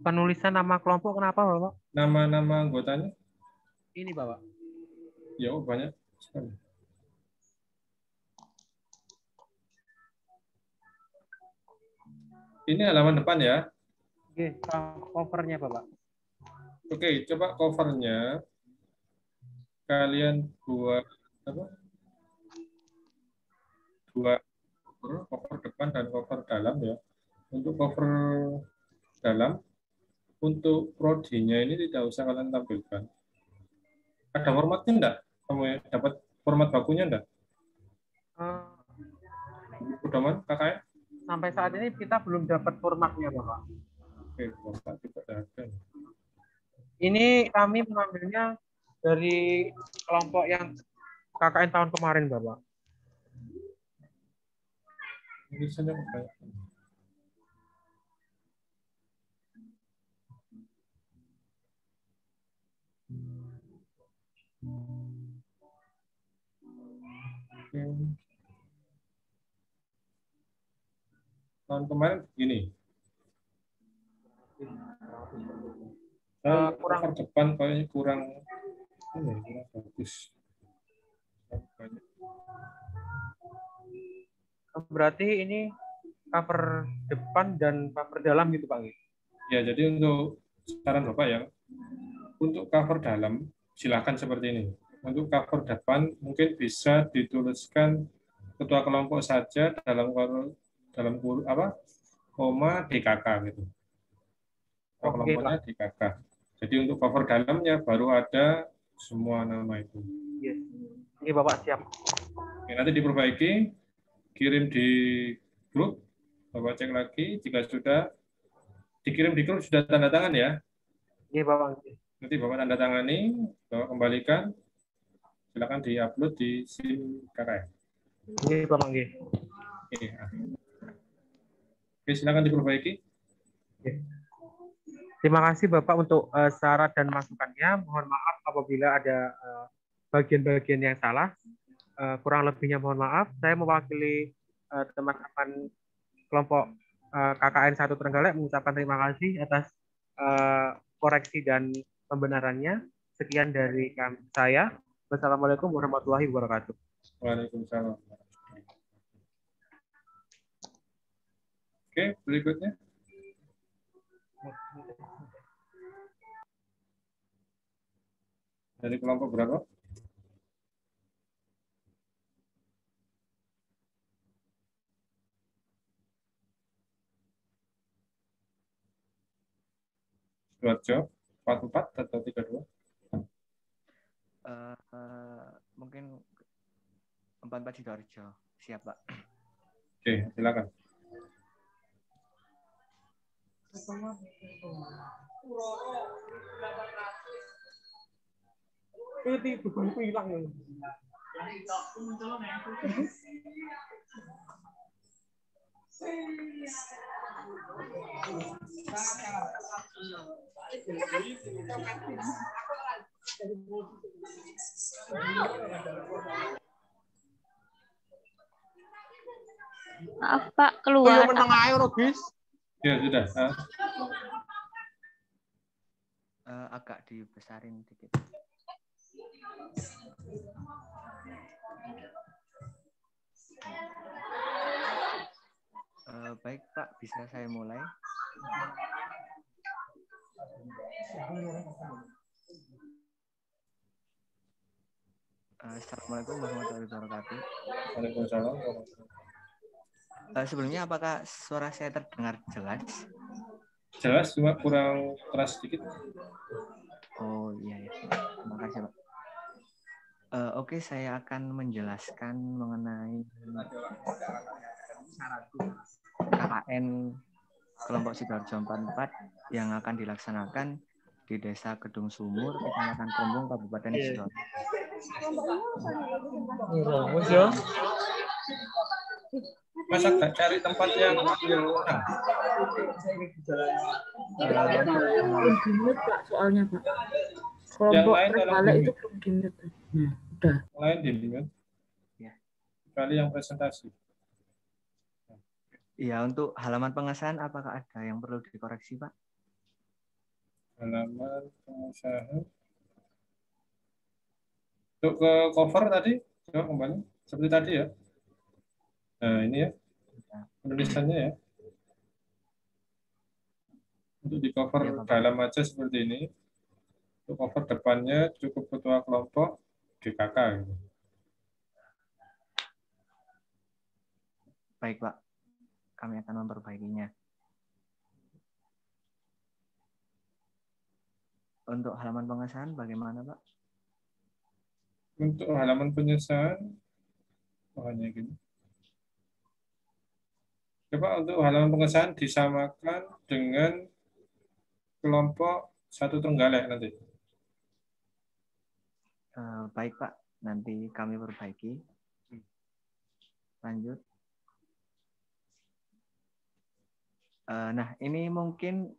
Penulisan nama kelompok kenapa Bapak? Nama-nama anggotanya? Ini Bapak. Ya, banyak sekali. Ini halaman depan ya. Oke, covernya Bapak. Oke, coba covernya kalian buat apa? Dua cover depan dan cover dalam ya. Untuk cover dalam, untuk prodinya ini tidak usah kalian tampilkan. Ada formatnya enggak? Kamu dapat format bakunya enggak? Pedoman KKN? Sampai saat ini kita belum dapat formatnya Bapak. Oke, format juga ada. Ini kami mengambilnya dari kelompok yang KKN tahun kemarin Bapak. Ini saja banyak. Oke. Tahun kemarin gini. Kurang cover depan kayaknya kurang bagus. Banyak. berarti ini cover depan dan cover dalam gitu Pak. Ya, jadi untuk saran Bapak ya, untuk cover dalam silakan seperti ini. Untuk cover depan mungkin bisa dituliskan ketua kelompok saja dalam koma DKK gitu. Kelompoknya DKK. Jadi untuk cover dalamnya baru ada semua nama itu. Yes. Ini Bapak siap. Oke, nanti diperbaiki, kirim di grup, Bapak cek lagi. Jika sudah dikirim di grup sudah tanda tangan ya. Ini Bapak. Nanti Bapak tanda tangani, Bapak kembalikan. Silakan diupload di SIM KKN. Ini Bapak. Oke, silakan diperbaiki. Terima kasih Bapak untuk syarat dan masukannya. Mohon maaf apabila ada bagian-bagian yang salah. Kurang lebihnya mohon maaf. Saya mewakili teman-teman kelompok KKN 1 Trenggalek mengucapkan terima kasih atas koreksi dan pembenarannya. Sekian dari saya. Wassalamualaikum warahmatullahi wabarakatuh. Waalaikumsalam. Oke, berikutnya. Dari kelompok berapa? Sidoarjo, 44 atau 32? Mungkin 44 Sidoarjo. Siap, Pak. Oke, silakan. Itu bebanku hilang ya. Maaf Pak, keluar. Menang ayo bis. Ya, sudah. Agak dibesarin dikit. Baik Pak, bisa saya mulai? Assalamualaikum warahmatullahi wabarakatuh. Waalaikumsalam. Sebelumnya apakah suara saya terdengar jelas? Jelas, cuma kurang keras sedikit. Oh iya ya, terima kasih Pak. Oke, saya akan menjelaskan mengenai KKN kelompok Sidoarjo 44 yang akan dilaksanakan di Desa Gedung Sumur, Kecamatan Krembung, Kabupaten Sidoarjo. Mas agak cari tempat yang tenang. Belum di-mute, Pak, soalnya, Pak. Yang Kelompok lain tolong terbalik itu di-mute. belum di-mute. Nah, udah. Lain di mute. Ya. Kecuali yang presentasi. Iya, untuk halaman pengesahan apakah ada yang perlu dikoreksi, Pak? Halaman pengusaha. Untuk ke cover tadi, coba kembali. Seperti tadi ya. Nah, ini ya. Penulisannya ya. Untuk di cover Ya, Bapak. dalam aja seperti ini. Untuk cover depannya cukup ketua kelompok GKK. Gitu. Baik, Pak. Kami akan memperbaikinya. Untuk halaman pengesahan bagaimana, Pak? Untuk halaman penyesalan, hanya gini. Coba untuk halaman pengesahan disamakan dengan kelompok satu Trenggalek nanti. Baik, Pak. Nanti kami perbaiki. Lanjut. Nah, ini mungkin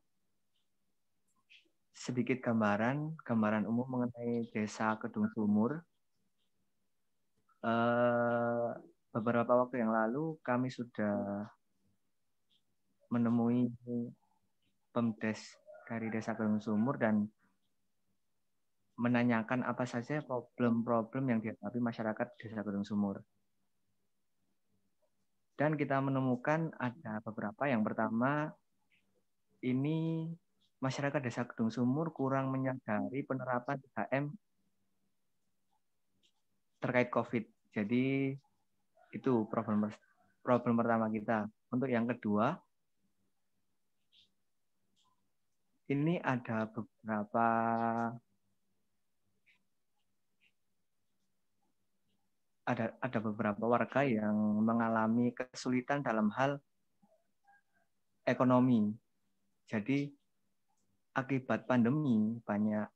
sedikit gambaran umum mengenai Desa Gedung Sumur. Beberapa waktu yang lalu kami sudah menemui Pemdes dari Desa Gedung Sumur dan menanyakan apa saja problem-problem yang dihadapi masyarakat Desa Gedung Sumur. Dan kita menemukan ada beberapa. Yang pertama, ini masyarakat Desa Gedung Sumur kurang menyadari penerapan 3M terkait COVID. Jadi itu problem pertama kita. Untuk yang kedua, ini ada beberapa warga yang mengalami kesulitan dalam hal ekonomi. Jadi akibat pandemi banyak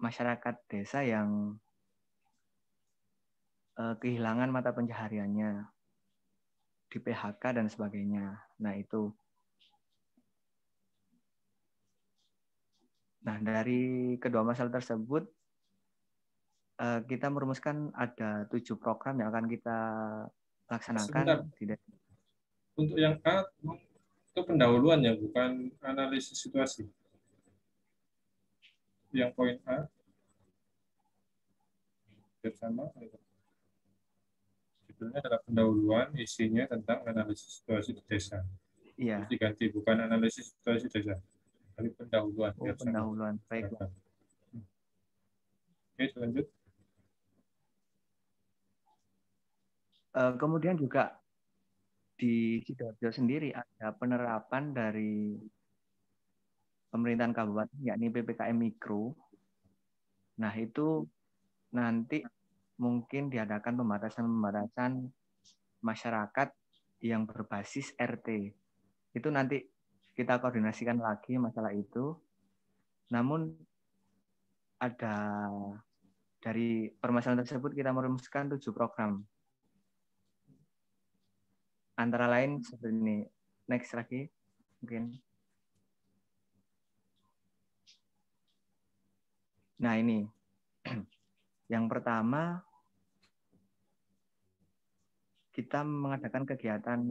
masyarakat desa yang kehilangan mata pencahariannya, di PHK dan sebagainya. Nah, itu. Nah, dari kedua masalah tersebut, kita merumuskan ada 7 program yang akan kita laksanakan. Untuk yang A, itu pendahuluan ya, bukan analisis situasi. Yang poin A, sama. Judulnya adalah pendahuluan, isinya tentang analisis situasi di desa. Iya. Terus diganti, bukan analisis situasi desa. Tapi pendahuluan. Oh, pendahuluan. Baik. Oke, lanjut. Kemudian juga di Sidoarjo sendiri ada penerapan dari pemerintahan kabupaten, yakni PPKM Mikro. Nah, itu nanti mungkin diadakan pembatasan masyarakat yang berbasis RT. Itu nanti kita koordinasikan lagi masalah itu. Namun ada dari permasalahan tersebut kita merumuskan 7 program. Antara lain seperti ini. Next lagi mungkin. Nah, ini. Yang pertama, kita mengadakan kegiatan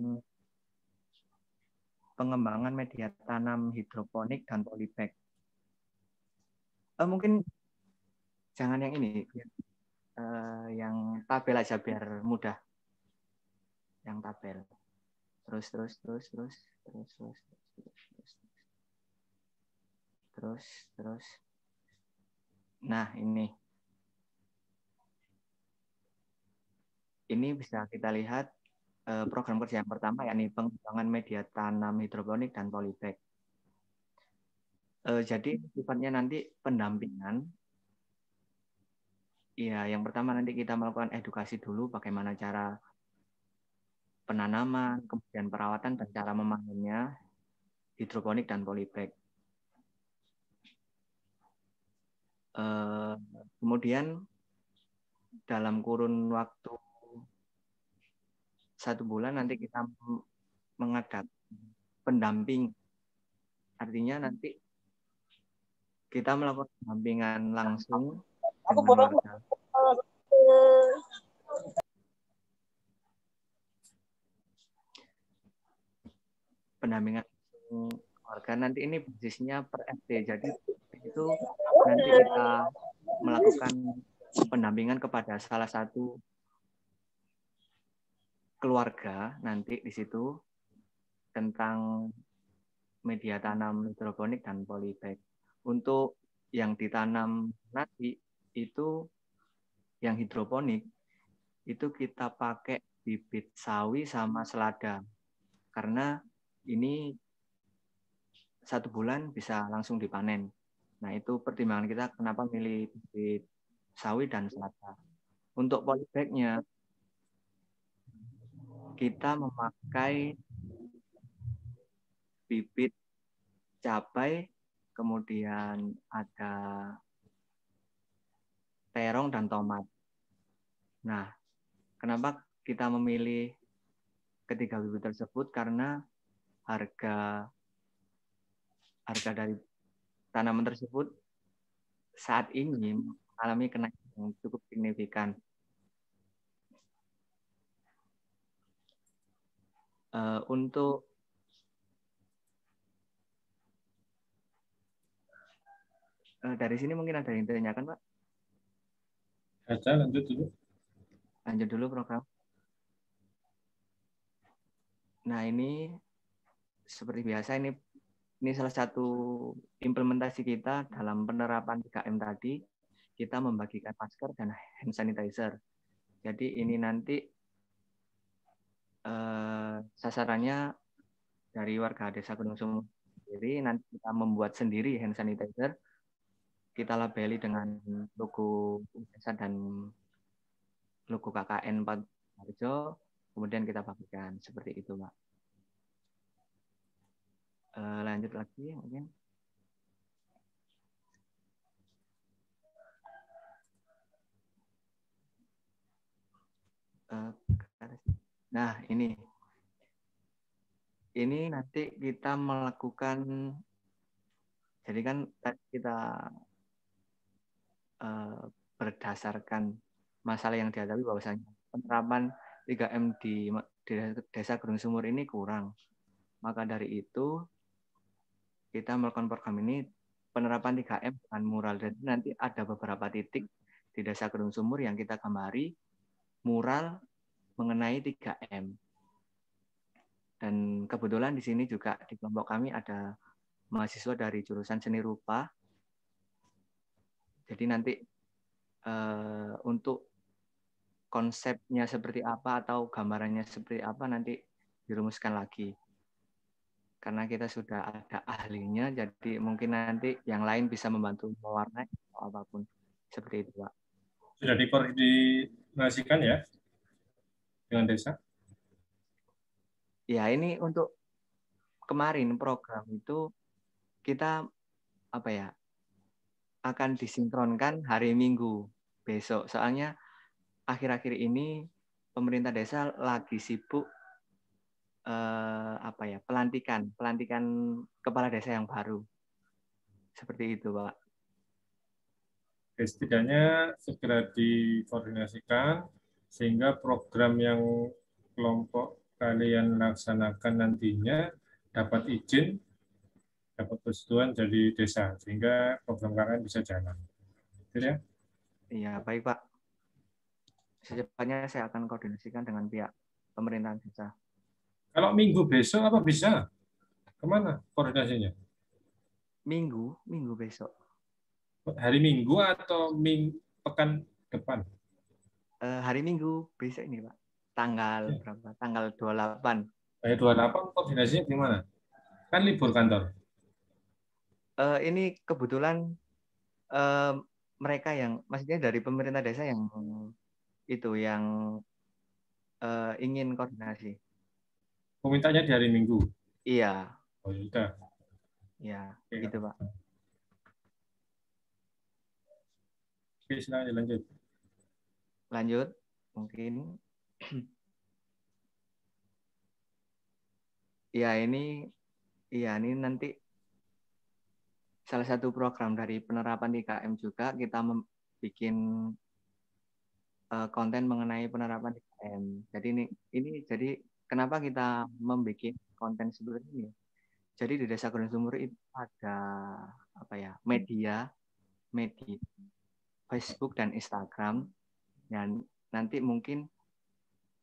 pengembangan media tanam hidroponik dan polybag. Mungkin jangan yang ini, yang tabel aja biar mudah. Yang tabel. Terus. Nah, ini bisa kita lihat program kerja yang pertama, yakni pengembangan media tanam hidroponik dan polybag. Jadi sifatnya nanti pendampingan Iya, yang pertama nanti kita melakukan edukasi dulu bagaimana cara penanaman, kemudian perawatan dan cara memanennya, hidroponik dan polybag. Kemudian dalam kurun waktu 1 bulan nanti kita mengadakan pendamping. Artinya nanti kita melakukan pendampingan langsung dengan warga. Pendampingan warga nanti ini basisnya per RT. Jadi itu nanti kita melakukan pendampingan kepada salah satu keluarga nanti di situ tentang media tanam hidroponik dan polybag. Untuk yang ditanam nanti itu yang hidroponik itu kita pakai bibit sawi sama selada karena ini 1 bulan bisa langsung dipanen. Nah itu pertimbangan kita kenapa milih bibit sawi dan selada. Untuk polybagnya kita memakai bibit cabai, kemudian ada terong dan tomat. Nah, kenapa kita memilih ketiga bibit tersebut? Karena harga dari tanaman tersebut saat ini mengalami kenaikan yang cukup signifikan. Untuk dari sini mungkin ada yang ditanyakan, Pak? Ada, lanjut dulu. Lanjut dulu program. Nah ini seperti biasa ini salah satu implementasi kita dalam penerapan 3M tadi. Kita membagikan masker dan hand sanitizer. Jadi ini nanti sasarannya dari warga Desa Gunung Sumur sendiri. Nanti kita membuat sendiri hand sanitizer. Kita labeli dengan logo desa dan logo KKN Harjo, kemudian kita bagikan seperti itu, Pak. Lanjut lagi mungkin. Nah ini nanti kita melakukan, jadi kan kita berdasarkan masalah yang dihadapi bahwasanya penerapan 3M di Desa Gunung Sumur ini kurang. Maka dari itu kita melakukan program ini penerapan 3M dengan mural. Jadi nanti ada beberapa titik di Desa Gunung Sumur yang kita gambari mural mengenai 3M. Dan kebetulan di sini juga di kelompok kami ada mahasiswa dari jurusan seni rupa. Jadi nanti untuk konsepnya seperti apa atau gambarannya seperti apa nanti dirumuskan lagi. Karena kita sudah ada ahlinya, jadi mungkin nanti yang lain bisa membantu mewarnai atau apapun. Seperti itu, Pak. Sudah dikoordinasikan ya dengan desa? Ya, ini untuk kemarin program itu kita akan disinkronkan hari Minggu besok. Soalnya akhir-akhir ini pemerintah desa lagi sibuk pelantikan kepala desa yang baru. Seperti itu, Pak. Setidaknya segera dikoordinasikan sehingga program yang kelompok kalian laksanakan nantinya dapat izin, dapat persetujuan dari desa, sehingga program kalian bisa jalan. Betul ya? Iya, baik Pak. Secepatnya saya akan koordinasikan dengan pihak pemerintahan desa. Kalau minggu besok apa bisa? Kemana koordinasinya? Minggu besok. Hari Minggu atau pekan depan? Hari Minggu besok ini Pak. Tanggal berapa? Tanggal 28. 28 koordinasinya gimana? Kan libur kantor. Ini kebetulan mereka yang maksudnya dari pemerintah desa yang itu yang ingin koordinasi. Mintanya di hari Minggu. Iya. Oh sudah. Ya, Oke, gitu Pak. Oke, silakan lanjut. Lanjut, mungkin. Ya ini nanti salah satu program dari penerapan IKM juga kita bikin konten mengenai penerapan IKM. Jadi ini jadi kenapa kita membuat konten seperti ini? Jadi di Desa Gunung Sumur itu ada media Facebook dan Instagram, dan nanti mungkin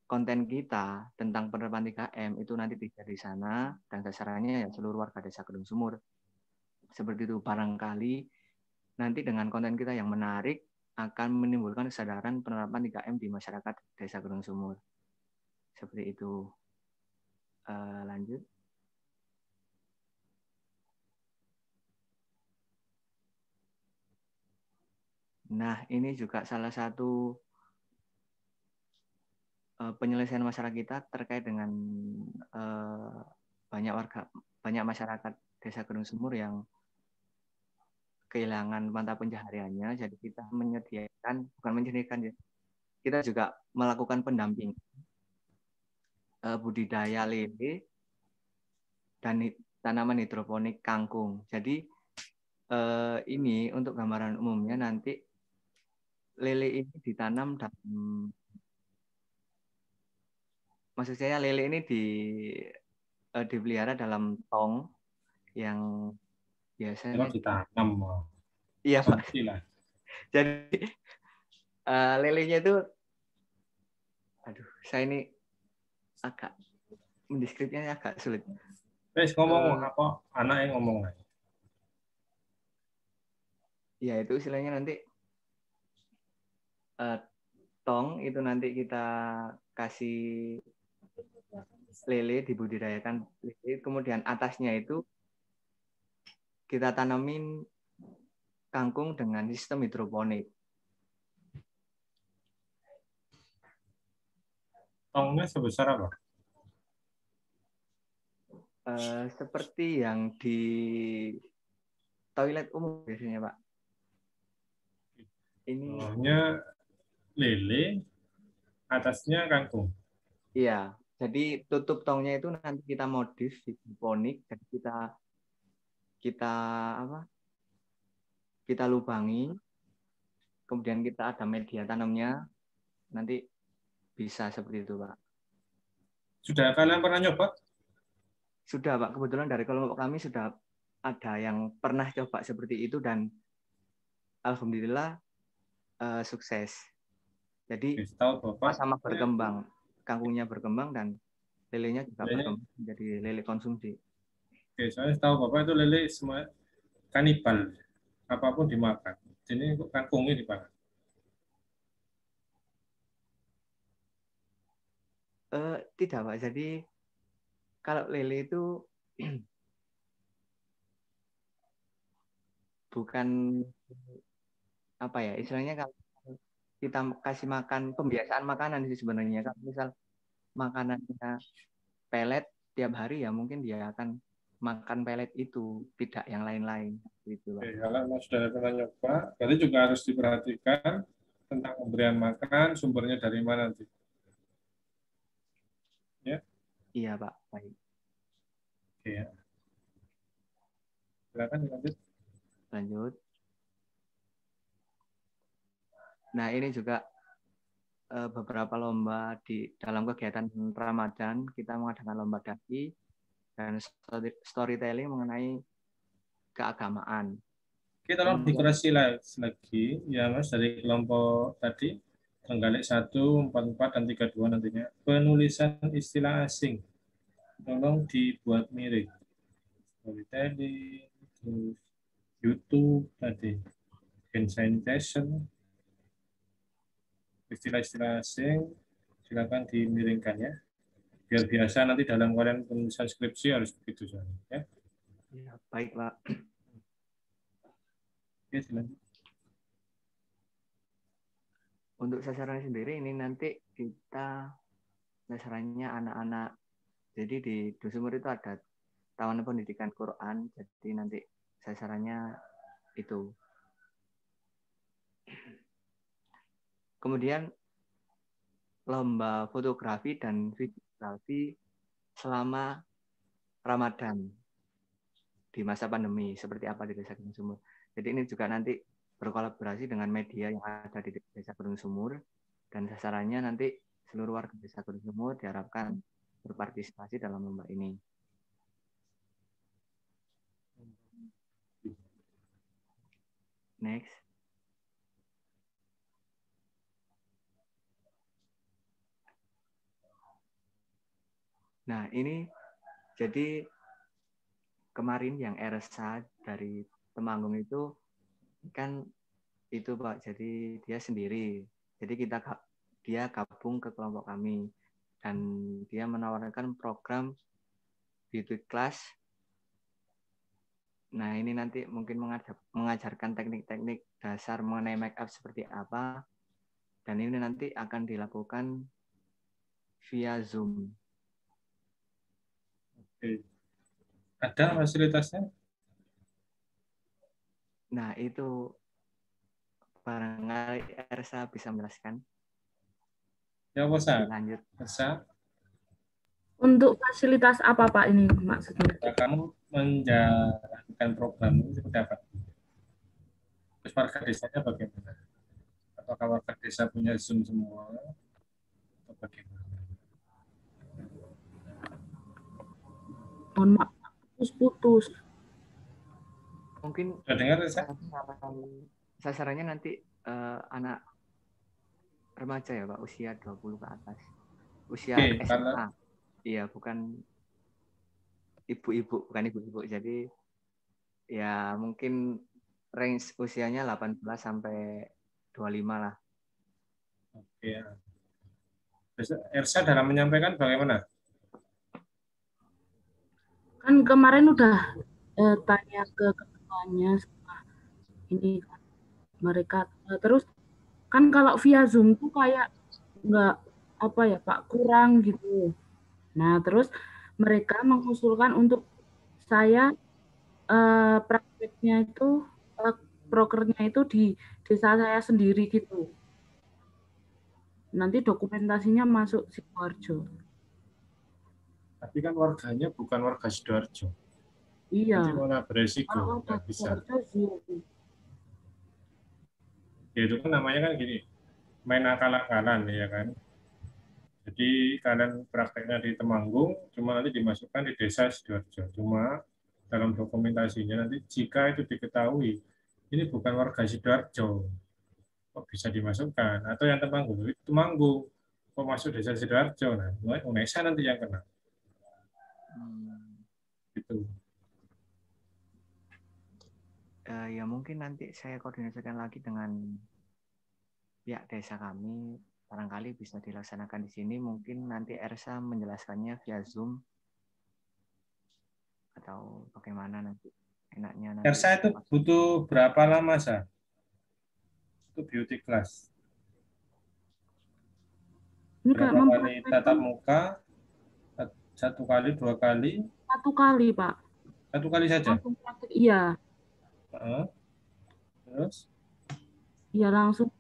konten kita tentang penerapan 3M itu nanti di sana, dan sasarannya ya seluruh warga Desa Gunung Sumur. Seperti itu, barangkali nanti dengan konten kita yang menarik akan menimbulkan kesadaran penerapan 3M di masyarakat Desa Gunung Sumur. Seperti itu. Lanjut. Nah, ini juga salah satu penyelesaian masalah kita terkait dengan banyak masyarakat Desa Gunung Sumur yang kehilangan mata pencahariannya. Jadi kita kita juga melakukan pendamping budidaya lele dan tanaman hidroponik kangkung. Jadi ini untuk gambaran umumnya nanti lele ini ditanam dalam, maksud saya lele ini dipelihara dalam tong yang biasanya ditanam. Iya Pak. Jadi lelenya itu, saya ini agak mendeskripsinya agak sulit. Wes ngomong apa? Anak yang ngomong. Ya itu istilahnya nanti tong itu nanti kita kasih lele, dibudidayakan lele, kemudian atasnya itu kita tanamin kangkung dengan sistem hidroponik. Tongnya sebesar apa? Seperti yang di toilet umum biasanya Pak. Ini bawahnya lele, atasnya kangkung. Iya, jadi tutup tongnya itu nanti kita modif hidroponik, jadi kita lubangi, kemudian kita ada media tanamnya, nanti bisa seperti itu Pak. Sudah kalian pernah nyoba? Sudah Pak, kebetulan dari kelompok kami sudah ada yang pernah coba seperti itu dan alhamdulillah sukses. Jadi sama berkembang, kangkungnya berkembang dan lelenya juga berkembang menjadi lele konsumsi. Oke, saya tahu Bapak itu lele semua kanibal, apapun dimakan. Ini kangkungnya dimakan. Tidak Pak, jadi kalau lele itu bukan istilahnya kalau kita kasih makan, pembiasaan makanan sih sebenarnya. Kalau misal makanannya pelet tiap hari ya mungkin dia akan makan pelet itu, tidak yang lain-lain. Gitu, Oke, kalau sudah pernah nyoba, berarti juga harus diperhatikan tentang pemberian makan, sumbernya dari mana nanti. Ya? Iya Pak, baik. Oke ya. Silakan lanjut. Lanjut. Nah ini juga beberapa lomba di dalam kegiatan Ramadan, kita mengadakan lomba daki dan storytelling mengenai keagamaan. Kita tolong dikoreksi lagi, ya Mas, dari kelompok tadi, Trenggalek 1, 44, dan 32 nantinya. Penulisan istilah asing, tolong dibuat mirip. Storytelling, terus YouTube tadi, hand sanitation, istilah-istilah asing, silakan dimiringkan ya. Biar biasa nanti dalam kalian penulisan skripsi harus begitu saja. Ya. Ya, baik Pak. Oke, silakan. untuk sasaran sendiri ini nanti kita sasarannya anak-anak. Jadi di Dusumur itu ada Taman Pendidikan Quran, jadi nanti sasarannya itu. Kemudian lomba fotografi dan videografi selama Ramadan di masa pandemi seperti apa di Desa Gunung Sumur. Jadi ini juga nanti berkolaborasi dengan media yang ada di Desa Gunung Sumur, dan sasarannya nanti seluruh warga Desa Gunung Sumur diharapkan berpartisipasi dalam lomba ini. Next. Nah, ini jadi kemarin yang Ersa dari Temanggung itu kan itu Pak, jadi dia sendiri. Jadi dia gabung ke kelompok kami dan dia menawarkan program beauty class. Nah, ini nanti mungkin mengajarkan teknik-teknik dasar mengenai make up seperti apa, dan ini nanti akan dilakukan via Zoom. Oke. Ada fasilitasnya? Nah, itu barangkali Ersa bisa menjelaskan. Ya, Bosa. Lanjut. Bosa. Untuk fasilitas apa Pak ini maksudnya? Ya, kamu menjalankan program ini seperti apa? Terus warga desanya bagaimana? Apakah warga desa punya Zoom semua? Atau bagaimana? Mohon maaf, putus-putus. Mungkin Sudah dengar, Reza? sasarannya nanti anak remaja ya Pak, usia 20 ke atas. Usia Oke, SMA. Iya, bukan ibu-ibu, Jadi ya mungkin range usianya 18 sampai 25 lah. Oke. Ersa dalam menyampaikan bagaimana? Kan kemarin udah tanya ke ketuanya ini mereka terus kan kalau via Zoom tuh kayak nggak apa ya Pak, kurang gitu. Nah terus mereka mengusulkan untuk saya prakteknya itu prokernya itu di desa saya sendiri gitu. Nanti dokumentasinya masuk Sidoarjo. Tapi kan warganya bukan warga Sidoarjo. Iya. Nanti malah beresiko, Kalau nggak bisa. Zoom. Ya itu kan namanya kan gini, main akal-akalan ya kan. Jadi kalian prakteknya di Temanggung, cuma nanti dimasukkan di desa Sidoarjo. Cuma dalam dokumentasinya nanti jika itu diketahui, ini bukan warga Sidoarjo, kok bisa dimasukkan? Atau yang Temanggung, itu Temanggung, kok masuk desa Sidoarjo? Nah, UNESA nanti yang kena. Gitu. Ya mungkin nanti saya koordinasikan lagi dengan pihak desa kami, barangkali bisa dilaksanakan di sini. Mungkin nanti Ersa menjelaskannya via Zoom atau bagaimana nanti enaknya. Nanti Ersa itu butuh berapa lama, Sa? Itu beauty class. Berapa kali tatap muka? 1 kali, 2 kali? 1 kali, Pak. 1 kali saja? Langsung praktik, iya. Terus? Iya, langsung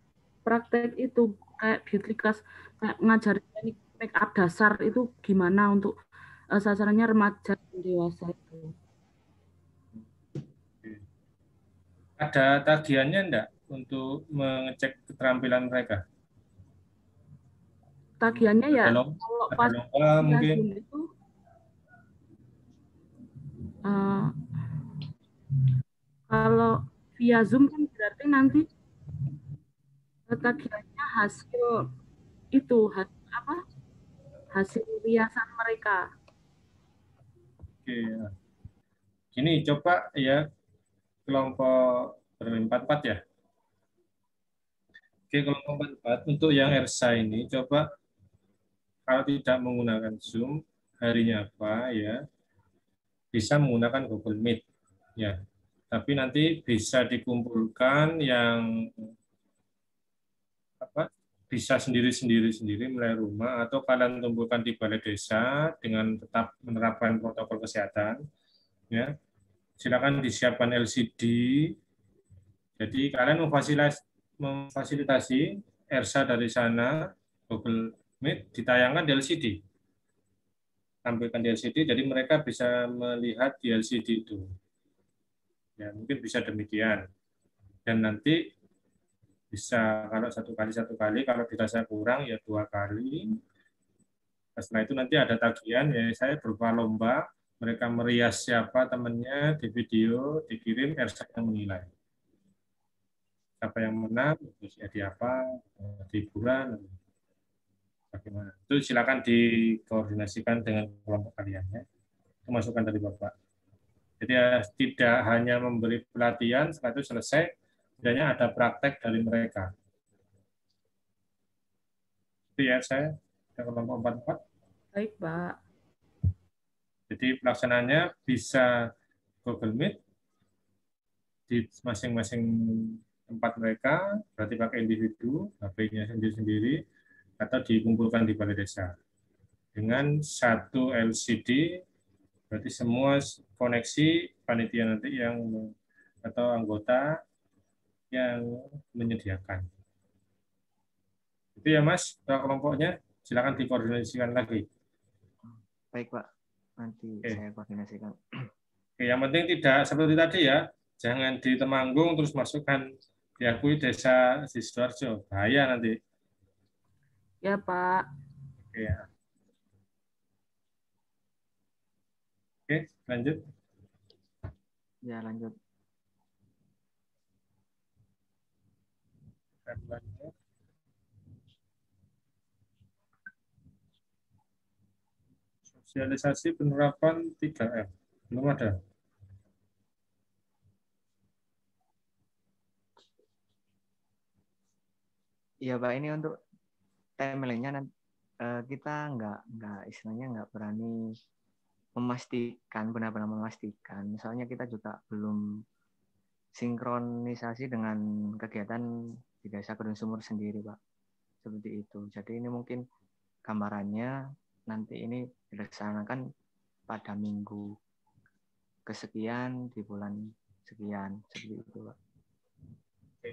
praktek itu kayak beauty class, kayak ngajarin teknik make up dasar itu gimana untuk sasarannya remaja dan dewasa itu. Ada tagihannya enggak untuk mengecek keterampilan mereka? Tagihannya ya kalau pas mungkin itu kalau via Zoom kan berarti nanti tagihannya hasil itu hasil riasan mereka. Oke. Gini, coba ya kelompok berempat-empat ya. Oke, kelompok 4 untuk yang Ersa ini coba kalau tidak menggunakan Zoom harinya apa ya, bisa menggunakan Google Meet ya. Tapi nanti bisa dikumpulkan yang bisa sendiri mulai rumah, atau kalian kumpulkan di balai desa dengan tetap menerapkan protokol kesehatan. Ya, silakan disiapkan LCD. Jadi kalian memfasilitasi ERSA dari sana, Google Meet ditayangkan di LCD, tampilkan di LCD, jadi mereka bisa melihat di LCD itu. Ya, mungkin bisa demikian. Dan nanti bisa kalau satu kali, kalau dirasa kurang ya 2 kali. Setelah itu nanti ada tagihan, ya saya berupa lomba, mereka merias siapa temannya di video, dikirim, ERSA yang menilai. Siapa yang menang, terus jadi apa, di hiburan, bagaimana. Itu silakan dikoordinasikan dengan kelompok kalian. Ya. Itu masukan dari Bapak. Jadi ya, tidak hanya memberi pelatihan, setelah itu selesai, sebenarnya ada praktek dari mereka. Itu ya saya, kelompok 44. Baik, Pak. Jadi pelaksanaannya bisa Google Meet di masing-masing tempat mereka, berarti pakai individu, HP-nya sendiri-sendiri, atau dikumpulkan di balai desa. Dengan satu LCD, berarti semua koneksi panitia nanti yang atau anggota yang menyediakan. Itu ya Mas, kelompoknya silakan dikoordinasikan lagi. Baik Pak, nanti saya koordinasikan. Oke, yang penting tidak seperti tadi ya, jangan di Temanggung terus masukkan diakui desa di Sidoarjo, bahaya nanti. Ya Pak. Oke, ya. Oke, lanjut. Ya lanjut. Sosialisasi penerapan 3M. Belum ada. Iya Pak, ini untuk timeline-nya kita istilahnya nggak berani memastikan, benar-benar memastikan. Misalnya kita juga belum sinkronisasi dengan kegiatan di Desa Kedung Sumur sendiri, Pak. Seperti itu. Jadi ini mungkin gambarannya nanti ini dilaksanakan pada minggu kesekian di bulan sekian, seperti itu, Pak. Oke.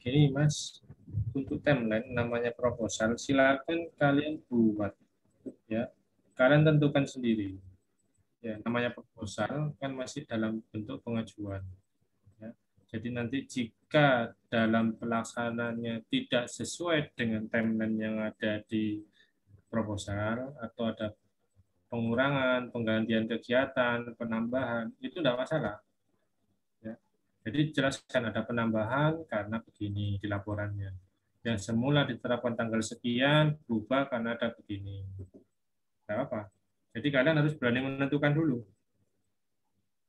Gini Mas, untuk timeline namanya proposal, silakan kalian buat ya. Kalian tentukan sendiri. Ya, namanya proposal kan masih dalam bentuk pengajuan. Ya. Jadi nanti jika dalam pelaksanaannya tidak sesuai dengan timeline yang ada di proposal atau ada pengurangan, penggantian kegiatan, penambahan, itu tidak masalah. Ya. Jadi jelaskan ada penambahan karena begini di laporannya. Yang semula diterapkan tanggal sekian berubah karena ada begini. Tidak apa. Jadi kalian harus berani menentukan dulu.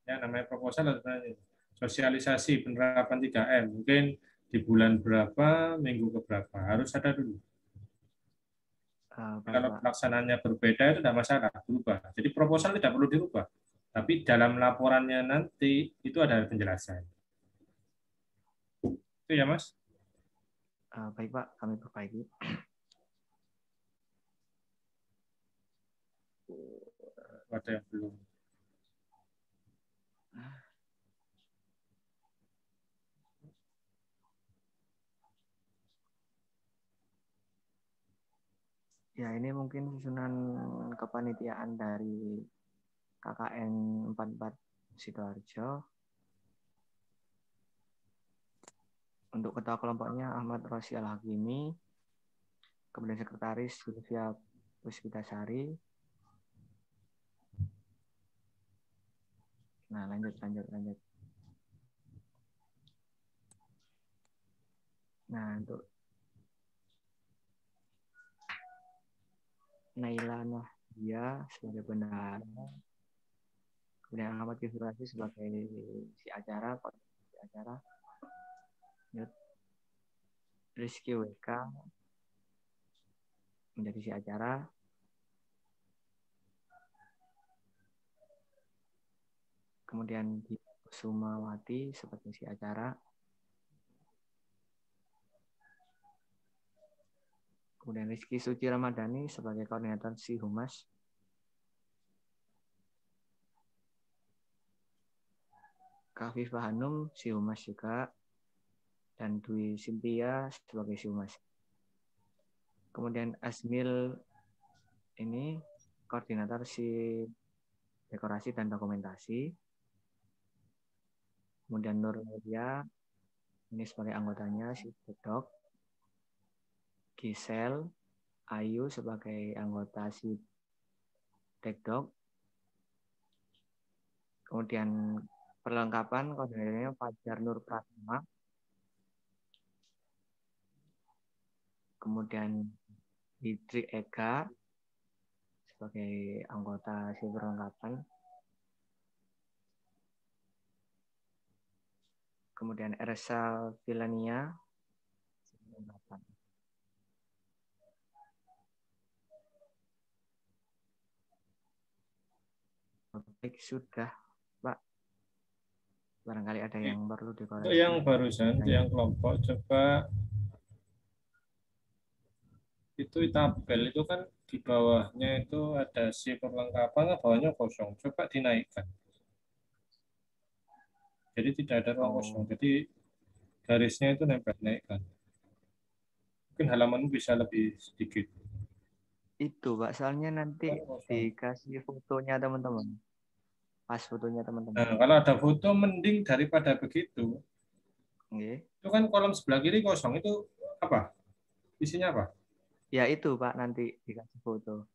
Ya, namanya proposal harus berani. Sosialisasi penerapan 3M. Mungkin di bulan berapa, minggu keberapa. Harus ada dulu. Kalau pelaksanaannya berbeda itu tidak masalah, berubah. Jadi proposal tidak perlu dirubah. Tapi dalam laporannya nanti itu ada penjelasan. Itu ya Mas. Baik Pak, kami perbaiki. Ada yang belum. Ya ini mungkin susunan kepanitiaan dari KKN 44 Sidoarjo. Untuk ketua kelompoknya Ahmad Rosi Al-Hakimi, kemudian sekretaris Sylvia Puspitasari. Nah, lanjut. Nah, untuk Naila Nahdia sebagai bendahara, kemudian Ahmad Kifurasi sebagai si acara, Rizky WK menjadi si acara, kemudian Sumawati sebagai si acara, Kemudian Rizky Suci Ramadhani sebagai koordinator si Humas. Kafifah Hanum si Humas juga. Dan Dwi Cynthia sebagai si Humas. Kemudian Asmil ini koordinator si dekorasi dan dokumentasi. Kemudian Nur Media ini sebagai anggotanya si Bedok. Gisel Ayu sebagai anggota si Dekdok. Kemudian perlengkapan koordinatornya Fajar Nur Pratama. Kemudian Hidri Eka sebagai anggota si perlengkapan. Kemudian Ersa Vilania perlengkapan. Baik, sudah, Pak. Barangkali ada yang perlu dikoreksi. Untuk yang barusan, yang kelompok, coba itu tabel itu kan di bawahnya itu ada si perlengkapan, bawahnya kosong. Coba dinaikkan. Jadi tidak ada ruang kosong. Jadi garisnya itu nempel naikkan. Mungkin halamanmu bisa lebih sedikit. Itu, Pak. Soalnya nanti dikasih fotonya teman-teman. Pas fotonya teman-teman. Nah, kalau ada foto mending daripada begitu. Okay. Itu kan kolom sebelah kiri kosong. Itu apa? Isinya apa? Ya itu, Pak. Nanti dikasih foto.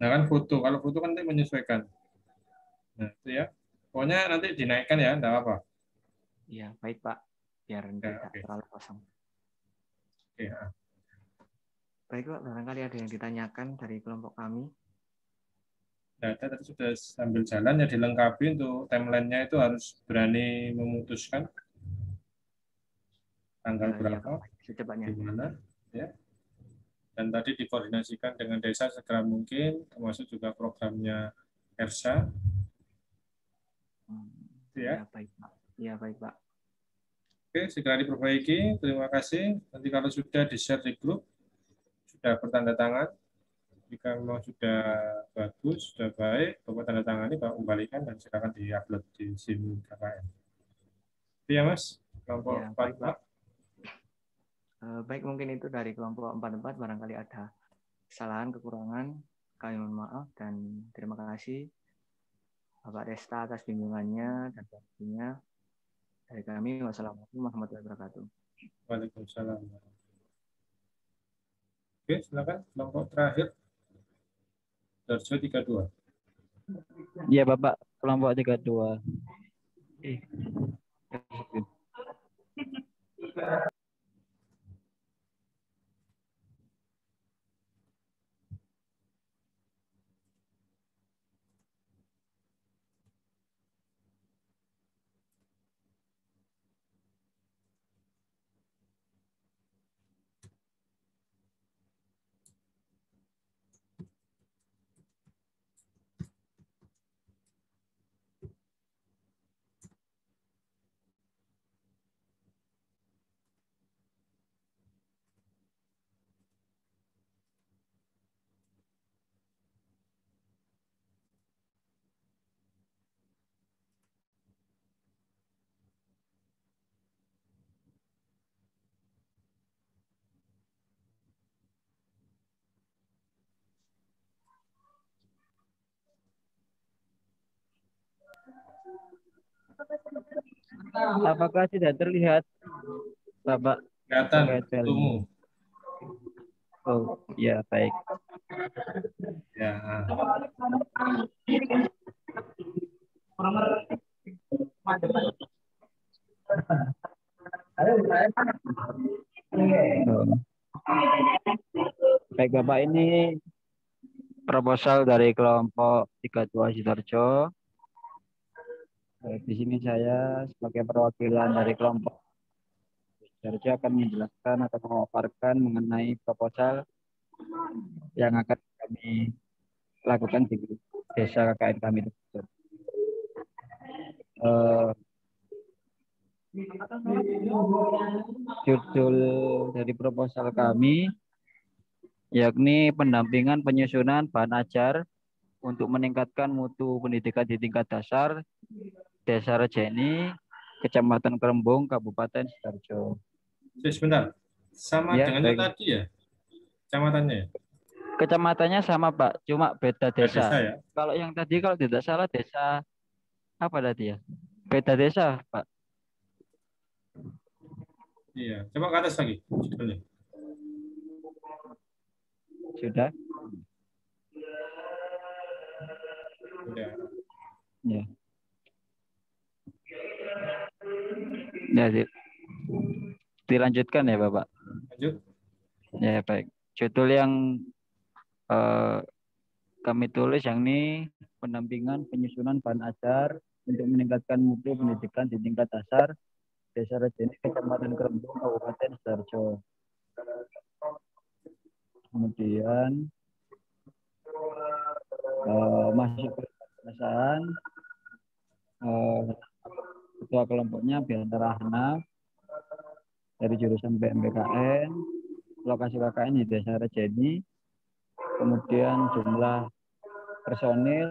Nah kan foto. Kalau foto kan nanti menyesuaikan. Nah itu ya. Pokoknya nanti dinaikkan ya. Enggak apa-apa. Iya, baik, Pak. Biar Ya, tidak okay. terlalu kosong. Ya. Baik, Pak. Barangkali ada yang ditanyakan dari kelompok kami. Data tadi sudah sambil jalan ya dilengkapi untuk timeline-nya itu harus berani memutuskan tanggal berapa, secepatnya. di mana, ya. Dan tadi dikoordinasikan dengan desa segera mungkin, termasuk juga programnya ERSA. Ya, baik, Pak. Ya, baik, Pak. Oke, segera diperbaiki. Terima kasih. Nanti kalau sudah di-share di grup, sudah bertanda tangan. Jika memang sudah bagus, sudah baik, Bapak tanda tangani, Bapak kembalikan dan silakan di-upload di SIM KKN. Iya, Mas. Kelompok ya, 4, Pak. Baik, mungkin itu dari kelompok 44. Barangkali ada kesalahan, kekurangan. Kami mohon maaf dan terima kasih Bapak Desta atas bimbingannya dan waktunya. Dari kami, wassalamualaikum warahmatullahi wabarakatuh. Waalaikumsalam. Oke, silakan kelompok terakhir. Darjo 32. Iya, Bapak, kelompok 32. Apakah tidak terlihat, Bapak? Kelihatan tumu. Oh, ya, baik. Ya. Baik, Bapak, ini proposal dari kelompok 32 Sidoarjo. Di sini saya sebagai perwakilan dari kelompok Sidoarjo akan menjelaskan atau memaparkan mengenai proposal yang akan kami lakukan di desa KKN kami tersebut. Judul dari proposal kami yakni pendampingan penyusunan bahan ajar untuk meningkatkan mutu pendidikan di tingkat dasar Desa Rejeni, Kecamatan Kerembung, Kabupaten Sidoarjo. Sebentar, sama Ya, dengan yang baik. tadi ya, kecamatannya ya? Kecamatannya sama Pak, cuma beda desa. Desa ya? Kalau yang tadi kalau tidak salah desa apa tadi ya? Beda desa Pak. Iya, coba ke atas lagi judulnya. Sudah? Udah. Ya. Ya, dilanjutkan ya Bapak. Lanjut. Ya baik. Judul yang kami tulis yang ini pendampingan penyusunan bahan ajar untuk meningkatkan mutu pendidikan di tingkat dasar Desa Rejeni, Kecamatan Kerembung, Kabupaten Sidoarjo. Kemudian masuk ke pembahasan, ketua kelompoknya Biantara Hana dari jurusan PMBKN, lokasi KKN di Desa Rejeni, kemudian jumlah personil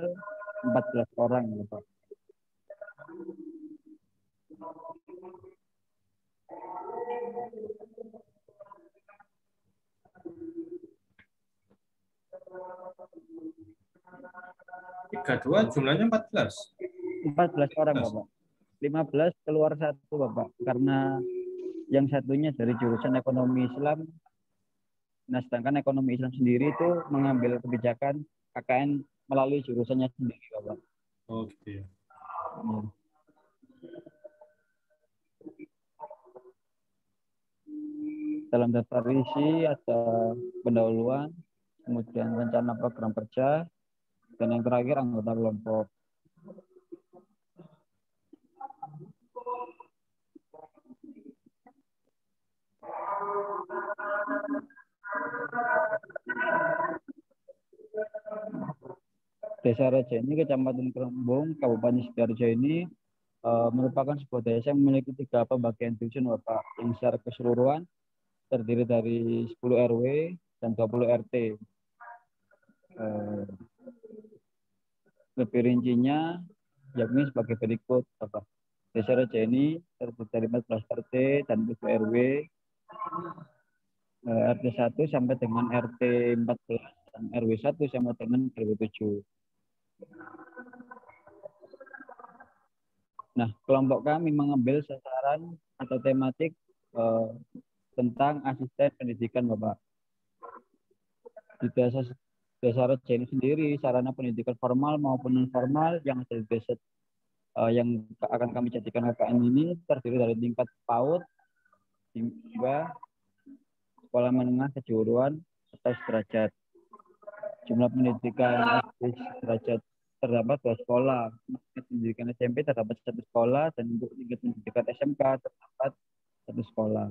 14 orang ya Pak. Dua jumlahnya 14. 14 orang Bapak. 15 keluar satu Bapak karena yang satunya dari jurusan ekonomi Islam. Nah, sedangkan ekonomi Islam sendiri itu mengambil kebijakan KKN melalui jurusannya sendiri Bapak. Oh gitu ya. Dalam daftar isi ada pendahuluan, kemudian rencana program kerja, dan yang terakhir anggota kelompok. Desa Rejeni, Kecamatan Kerembung, Kabupaten Sidoarjo ini merupakan sebuah desa yang memiliki 3 pembagian dusun Bapak, yang secara keseluruhan terdiri dari 10 RW dan 20 RT. Lebih rincinya yakni sebagai berikut Bapak. Desa Rejeni terdiri dari 14 RT dan 7 RW. RT 1 sampai dengan RT 14 dan RW 1 sampai dengan RW 7. Nah, kelompok kami mengambil sasaran atau tematik tentang asisten pendidikan Bapak. Di Desa Rejeni sendiri, sarana pendidikan formal maupun non formal yang ada di desa yang akan kami jadikan KKN ini terdiri dari tingkat PAUD hingga sekolah menengah kejuruan atau sederajat. Jumlah pendidikan sederajat terdapat 2 sekolah. Pendidikan SMP terdapat 1 sekolah dan untuk tingkat pendidikan SMK terdapat 1 sekolah.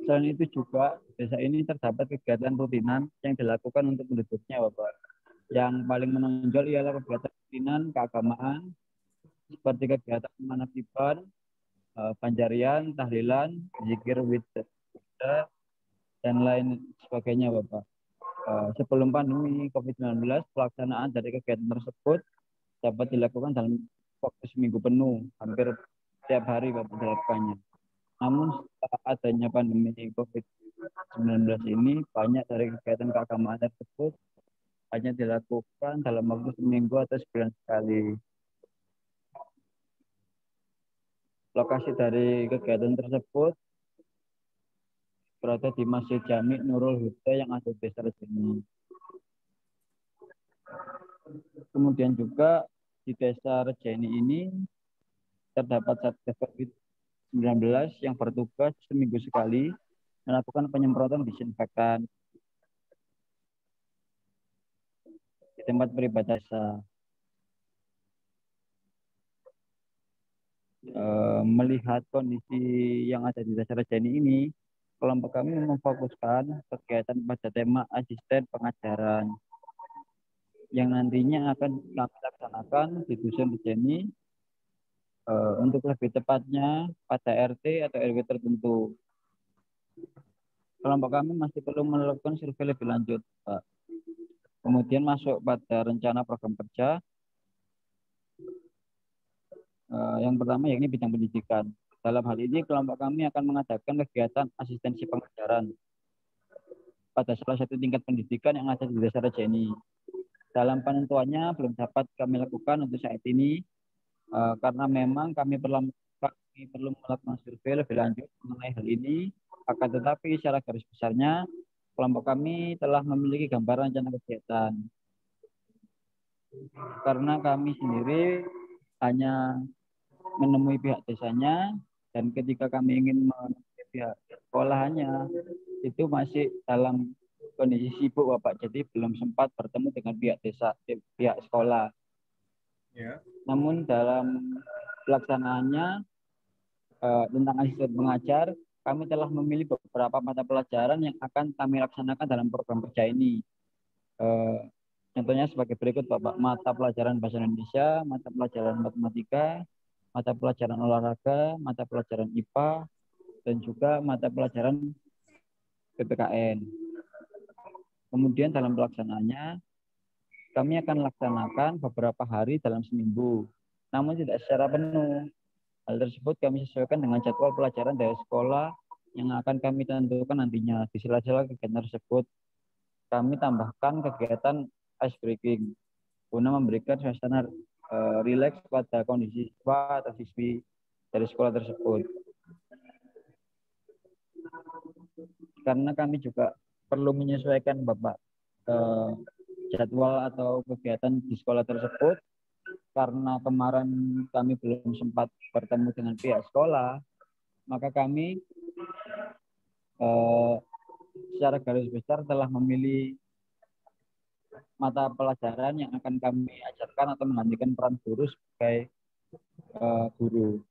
Selain itu juga desa ini terdapat kegiatan rutinan yang dilakukan untuk penduduknya Bapak. Yang paling menonjol ialah kegiatan rutinan keagamaan seperti kegiatan pemanatiban, panjarian, tahlilan, zikir witda, dan lain sebagainya Bapak. Sebelum pandemi COVID-19, pelaksanaan dari kegiatan tersebut dapat dilakukan dalam waktu seminggu penuh, hampir setiap hari Bapak dilakukannya. Namun setelah adanya pandemi COVID-19 ini, banyak dari kegiatan keagamaan tersebut hanya dilakukan dalam waktu seminggu atau sebulan sekali. Lokasi dari kegiatan tersebut berada di Masjid Jami Nurul Huda yang ada di Desa Rejeni. Kemudian juga di Desa Rejeni ini terdapat Satgas COVID-19 yang bertugas seminggu sekali melakukan penyemprotan disinfektan di tempat beribadah desa. Melihat kondisi yang ada di Desa Rejeni ini, kelompok kami memfokuskan kegiatan pada tema asisten pengajaran. yang nantinya akan kami laksanakan di Dusun Rejeni, untuk lebih tepatnya pada RT atau RW tertentu. Kelompok kami masih perlu melakukan survei lebih lanjut, Pak. Kemudian masuk pada rencana program kerja. Yang pertama yakni bidang pendidikan. Dalam hal ini kelompok kami akan mengadakan kegiatan asistensi pengajaran pada salah satu tingkat pendidikan yang ada di Desa Rejeni. Dalam penentuannya belum dapat kami lakukan untuk saat ini, karena memang kami perlu melakukan survei lebih lanjut mengenai hal ini. Akan tetapi secara garis besarnya kelompok kami telah memiliki gambaran rencana kegiatan. Karena kami sendiri hanya menemui pihak desanya, dan ketika kami ingin menemui pihak sekolahannya itu masih dalam kondisi sibuk, Bapak. Jadi belum sempat bertemu dengan pihak desa, pihak sekolah. Ya. Namun dalam pelaksanaannya tentang asisten pengajar, kami telah memilih beberapa mata pelajaran yang akan kami laksanakan dalam program kerja ini. Contohnya sebagai berikut, Bapak: mata pelajaran bahasa Indonesia, mata pelajaran matematika, mata pelajaran olahraga, mata pelajaran IPA, dan juga mata pelajaran PPKN. Kemudian dalam pelaksanaannya, kami akan laksanakan beberapa hari dalam seminggu, namun tidak secara penuh. Hal tersebut kami sesuaikan dengan jadwal pelajaran dari sekolah yang akan kami tentukan nantinya. Di sela-sela kegiatan tersebut, kami tambahkan kegiatan ice breaking guna memberikan suasana rileks pada kondisi siswa atau siswi dari sekolah tersebut. Karena kami juga perlu menyesuaikan, Bapak, jadwal atau kegiatan di sekolah tersebut, karena kemarin kami belum sempat bertemu dengan pihak sekolah, maka kami secara garis besar telah memilih mata pelajaran yang akan kami ajarkan atau menggantikan peran guru sebagai guru.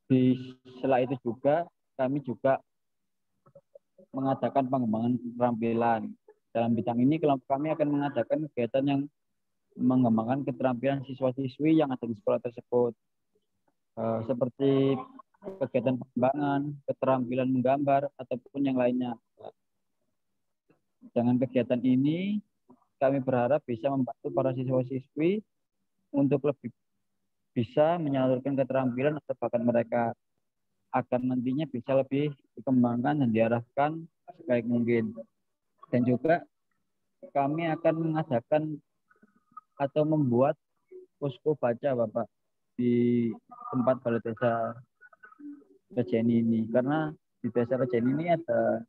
Di sela itu juga kami juga mengadakan pengembangan keterampilan. Dalam bidang ini kelompok kami akan mengadakan kegiatan yang mengembangkan keterampilan siswa-siswi yang ada di sekolah tersebut, seperti kegiatan pengembangan, keterampilan menggambar, ataupun yang lainnya. Dengan kegiatan ini, kami berharap bisa membantu para siswa-siswi untuk lebih bisa menyalurkan keterampilan atau bakat mereka, agar nantinya bisa lebih dikembangkan dan diarahkan sebaik mungkin. Dan juga kami akan mengadakan atau membuat posko baca, Bapak, di tempat balai desa Rejeni ini. Karena di desa Rejeni ini ada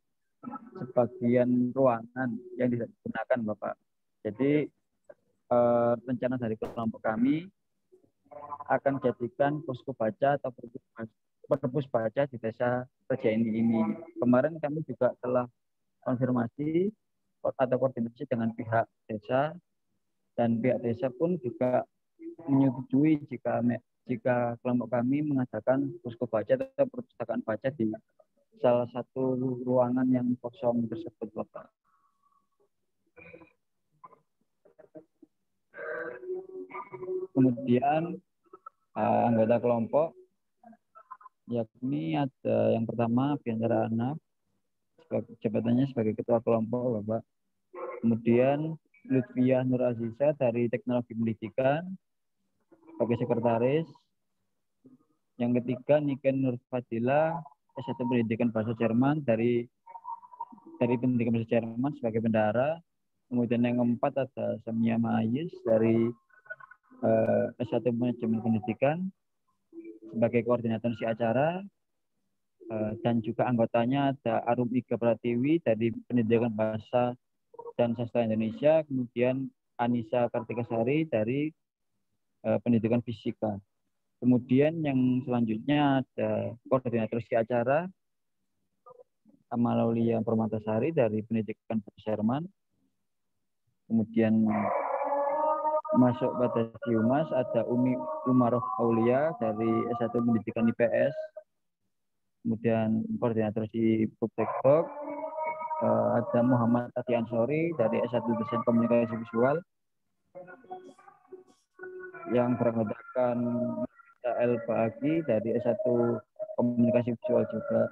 sebagian ruangan yang tidak digunakan, Bapak. Jadi rencana dari kelompok kami akan jadikan posko baca atau perpus baca di desa Rejeni ini. Kemarin kami juga telah konfirmasi atau koordinasi dengan pihak desa, dan pihak desa pun juga menyetujui jika kelompok kami mengadakan posko baca atau perpustakaan baca di salah satu ruangan yang kosong tersebut, Bapak. Kemudian anggota kelompok yakni ada yang pertama Biantara Anak, jabatannya sebagai ketua kelompok, Bapak. Kemudian Lutfiah Nur Aziza dari Teknologi Pendidikan sebagai sekretaris. Yang ketiga Niken Nur Fadila, S1 Pendidikan Bahasa Jerman dari Pendidikan Bahasa Jerman sebagai bendahara. Kemudian yang keempat ada Samia Ma'ayis dari S1 Manajemen Pendidikan sebagai koordinator si acara. Dan juga anggotanya ada Arum Ika Pratiwi dari Pendidikan Bahasa dan Sastra Indonesia, kemudian Anissa Kartikasari dari Pendidikan Fisika. Kemudian yang selanjutnya ada koordinator si acara Amalaulia Permatasari dari Pendidikan Bahasa Jerman. Kemudian masuk pada si Humas ada Umi Umaroh Aulia dari S1 Pendidikan IPS. Kemudian koordinator si Puptektok ada Muhammad Ati Ansori dari S1 Desain Komunikasi Visual, yang beranggotakan El Bahagi dari S1 Komunikasi Visual juga.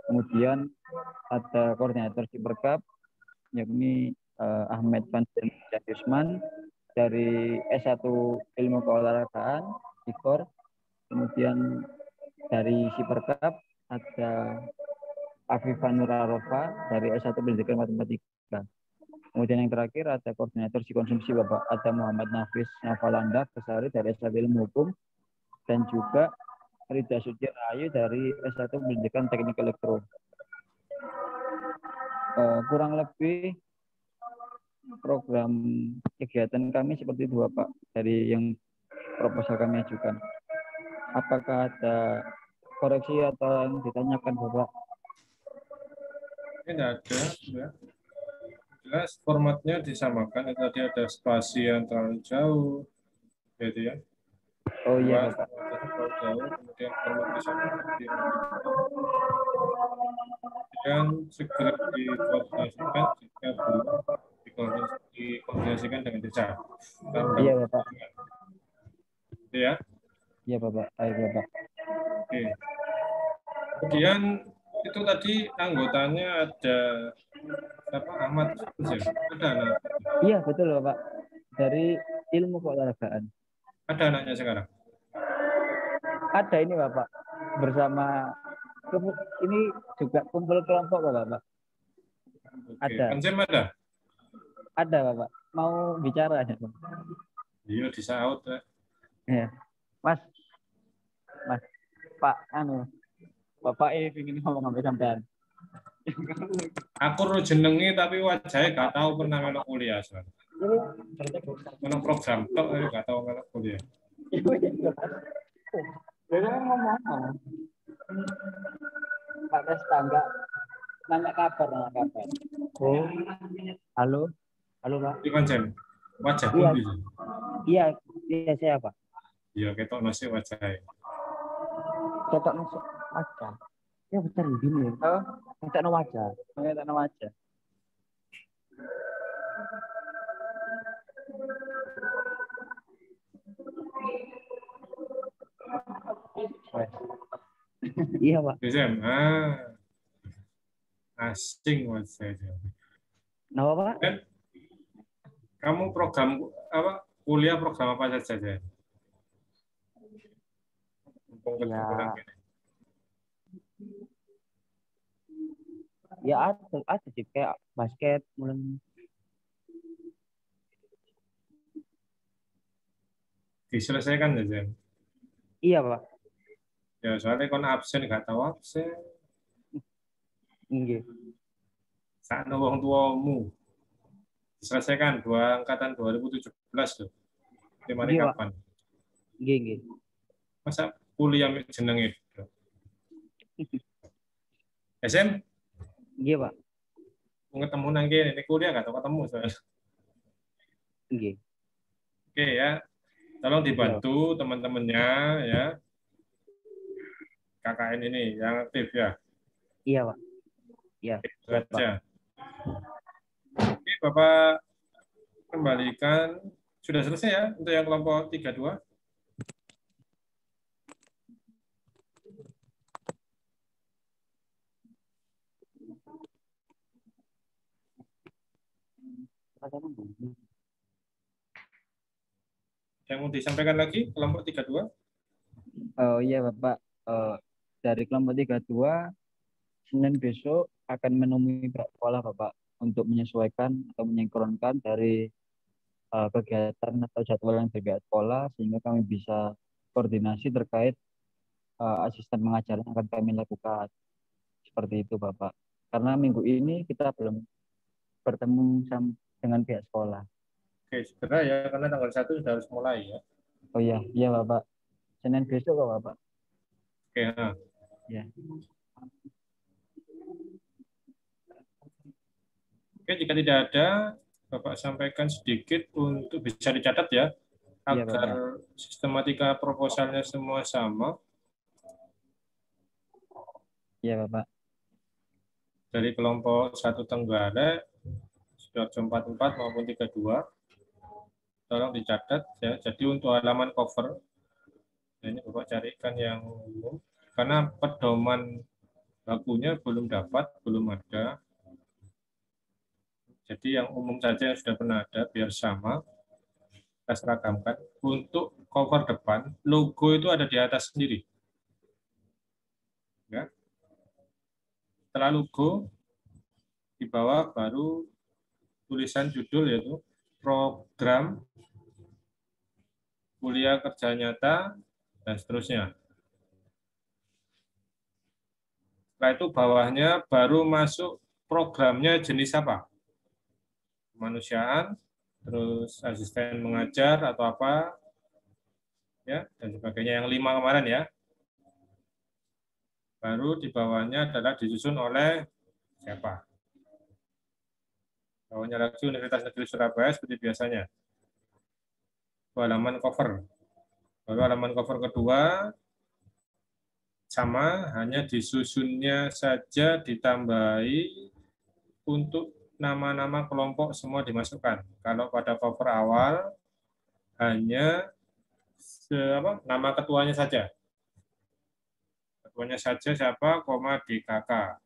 Kemudian ada koordinator Ciperkap, yakni Ahmed Fansen Yusman dari S1 Ilmu Keolahragaan, IKOR. Kemudian dari Ciperkap ada Afifah Nurarova dari S1 Pendidikan Matematika. Kemudian yang terakhir ada koordinator psikonsumsi Bapak ada Muhammad Nafis Nafalanda Besari dari S1 Ilmu Hukum, dan juga Rida Suci Rahayu dari S1 Pendidikan Teknik Elektro. Kurang lebih program kegiatan kami seperti itu Bapak, dari yang proposal kami ajukan. Apakah ada koreksi atau yang ditanyakan Bapak? Ini tidak ada, ya. Jelas formatnya disamakan. Tadi ada spasi yang terlalu jauh, gitu ya. Oh iya Bapak. Terlalu jauh, kemudian format disamakan, dan segera dikoordinasikan jika belum dikoordinasikan dengan desa. Iya Bapak. Ya. Iya Bapak. Baik Bapak. Oke. Kemudian itu tadi anggotanya ada apa, Ahmad Hussein. Ada anak? Iya betul Bapak. Dari Ilmu Keolahragaan. Ada anaknya sekarang? Ada ini Bapak. Bersama ini juga kumpul kelompok Bapak. Oke. Ada. Kansim ada? Ada Bapak. Mau bicara ya Bapak? Iya, disaut ya. Ya. Mas, Pak, Bapak ingin ngomong sampai sampean. Aku ro jenengi tapi wajahnya gak tahu pernah melok kuliah soalnya. Melok program tok gak tahu melok kuliah. Ngomong. Pak Tangga nanya kabar. Oh, halo Pak. Di Kansim. Wajah Iya, saya Pak. Iya, ketok nasi wajahnya. Ketok nasi wajah. Ya betul gini. Oh, ketok wajah. Ketok wajah. Iya Pak. Asing wajahnya. Kenapa Pak? Dan kamu program apa? Kuliah program apa saja? Ya ada sih kayak basket mulai. Diselesaikan ya Jen? Iya Pak. Ya soalnya kon absen gak tahu absen. Nggih. Sakno wong tuamu. Diselesaikan dua angkatan 2017 loh. Dimana kapan? Nggih. Masa kuliah jenenge? SM? Nggih Pak. Mau ketemu nang kene kuliah gak tahu ketemu soalnya. Nggih. Oke ya. Tolong dibantu teman-temannya ya. KKN ini yang aktif ya. Iya Pak. Iya. Itu aja. Oke Bapak kembalikan. Sudah selesai ya untuk yang kelompok 32? Yang mau disampaikan lagi kelompok 32? Oh iya Bapak. Dari kelompok 32 Senin besok akan menemui Pak Sekolah Bapak untuk menyesuaikan atau menyinkronkan dari kegiatan atau jadwal yang berbeda sekolah sehingga kami bisa koordinasi terkait asisten mengajar yang akan kami lakukan. Seperti itu Bapak. Karena minggu ini kita belum bertemu dengan pihak sekolah. Oke, segera ya, karena tanggal 1 sudah harus mulai ya. Oh iya Bapak. Senin besok kok Bapak. Oke, nah. Ya. Oke, jika tidak ada, Bapak sampaikan sedikit untuk bisa dicatat ya, agar sistematika proposalnya semua sama. Iya Bapak. dari kelompok 1 Trenggalek, Sidoarjo 44 maupun 32, tolong dicatat ya. Jadi untuk halaman cover, ini Bapak carikan yang umum, karena pedoman bakunya belum dapat, belum ada. Jadi yang umum saja yang sudah pernah ada, biar sama, kita seragamkan. Untuk cover depan, logo itu ada di atas sendiri. Ya. Setelah logo, di bawah baru tulisan judul yaitu program kuliah kerja nyata dan seterusnya. Setelah itu bawahnya baru masuk programnya jenis apa? Kemanusiaan, terus asisten mengajar atau apa, ya dan sebagainya. Yang 5 kemarin ya. Baru di bawahnya adalah disusun oleh siapa? Bawahnya lagi Universitas Negeri Surabaya seperti biasanya. Halaman cover. Baru halaman cover kedua sama, hanya disusunnya saja ditambahi untuk nama-nama kelompok semua dimasukkan. Kalau pada cover awal hanya nama ketuanya saja. Ketuanya saja siapa, koma DKK.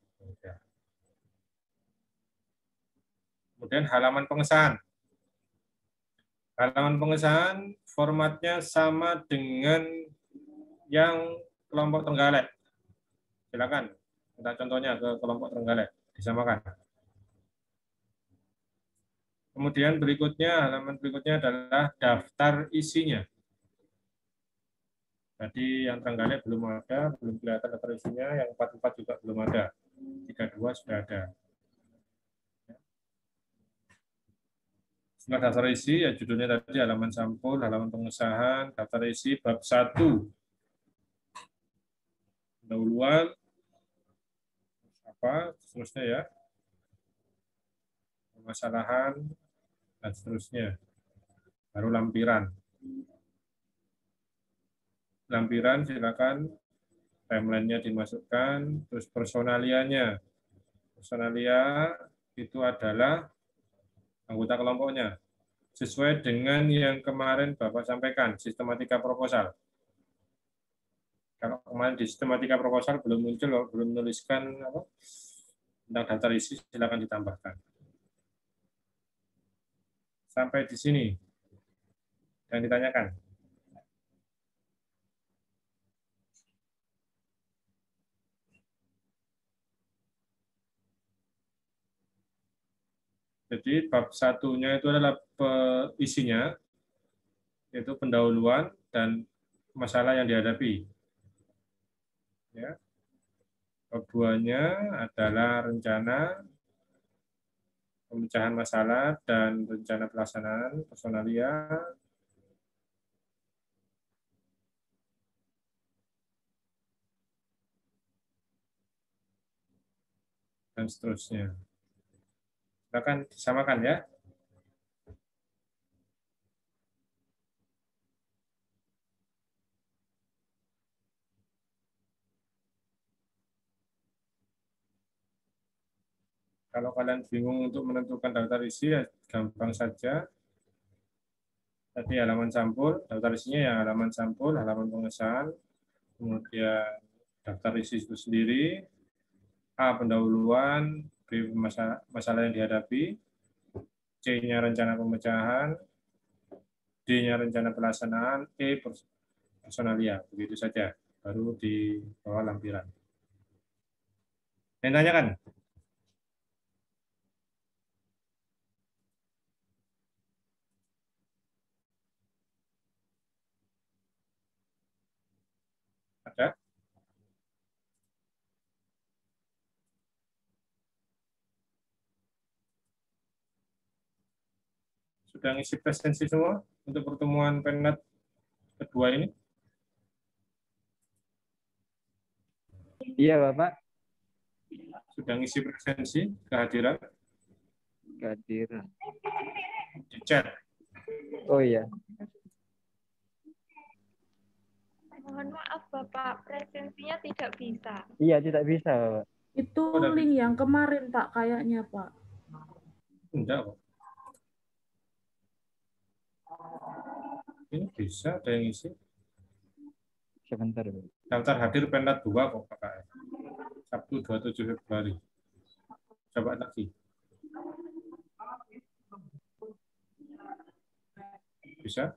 Kemudian halaman pengesahan. Halaman pengesahan formatnya sama dengan yang kelompok Trenggalek. Silakan, kita contohnya ke kelompok Trenggalek, disamakan. Kemudian berikutnya, halaman berikutnya adalah daftar isinya. Tadi yang Trenggalek belum ada, belum kelihatan daftar isinya, yang 44 juga belum ada. 32 sudah ada. Setelah daftar isi, ya judulnya tadi halaman sampul, halaman pengesahan, daftar isi, bab 1. Pendahuluan, apa, seterusnya ya. Permasalahan, dan seterusnya. Baru lampiran. Lampiran silakan timeline-nya dimasukkan, terus personalianya. Personalia itu adalah anggota kelompoknya. Sesuai dengan yang kemarin Bapak sampaikan, sistematika proposal. Kalau kemarin di sistematika proposal belum muncul, belum menuliskan tentang daftar isi, silakan ditambahkan. Sampai di sini yang ditanyakan. Jadi bab satunya itu adalah isinya, yaitu pendahuluan dan masalah yang dihadapi. Ya. Bab 2-nya adalah rencana, pemecahan masalah, dan rencana pelaksanaan, personalia. Dan seterusnya. Silakan disamakan ya. Kalau kalian bingung untuk menentukan daftar isi, ya gampang saja. Tadi halaman sampul, daftar isinya ya halaman sampul, halaman pengesahan, kemudian daftar isi itu sendiri, A pendahuluan, B masalah yang dihadapi, C-nya rencana pemecahan, D-nya rencana pelaksanaan, E personalia. Begitu saja, baru di bawah lampiran. Yang tanyakan? Ada? Sudah ngisi presensi semua untuk pertemuan PENAT kedua ini? Iya, Bapak. Sudah ngisi presensi kehadiran? Kehadiran. Di chat. Oh iya. Mohon maaf Bapak, presensinya tidak bisa. Iya, tidak bisa, Bapak. Itu link yang kemarin Pak kayaknya Pak. Enggak kok. Ini bisa ada yang isi. Sebentar. Daftar hadir Penlat 2 kok KKN. Sabtu 27 Februari. Coba lagi. Bisa?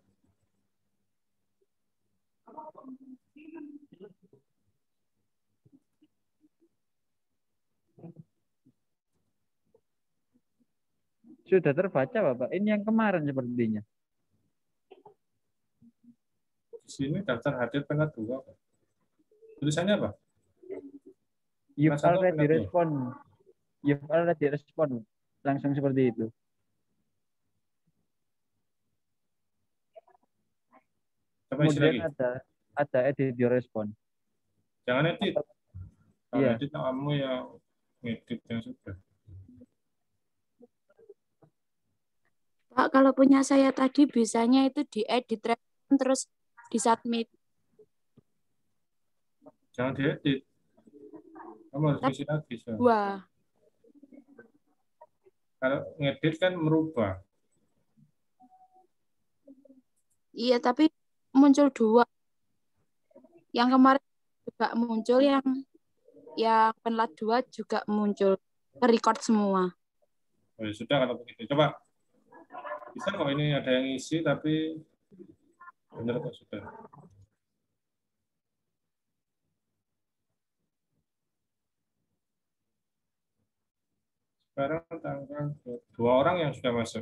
Sudah terbaca Bapak. Ini yang kemarin sepertinya. Di sini daftar hadir Penlat 2 kok. Tulisannya apa? You've Penlat 1 already Penlat 2. respond. You've already respond. Langsung seperti itu. Coba isi Kemudian lagi. ada edit your response. Jangan edit. Kalau Iya. edit kamu yang ngedit yang sudah. Pak, kalau punya saya tadi bisanya itu diedit terus disubmit. Jangan diedit. Kamu harus isi lagi. So. Wah. Kalau ngedit kan merubah. Iya, tapi muncul 2. Yang kemarin juga muncul, yang Penlat 2 juga muncul. Record semua. Oh, ya sudah kalau begitu. Coba. Bisa kok ini ada yang isi tapi benar kok sudah. Sekarang tanggal 2 orang yang sudah masuk.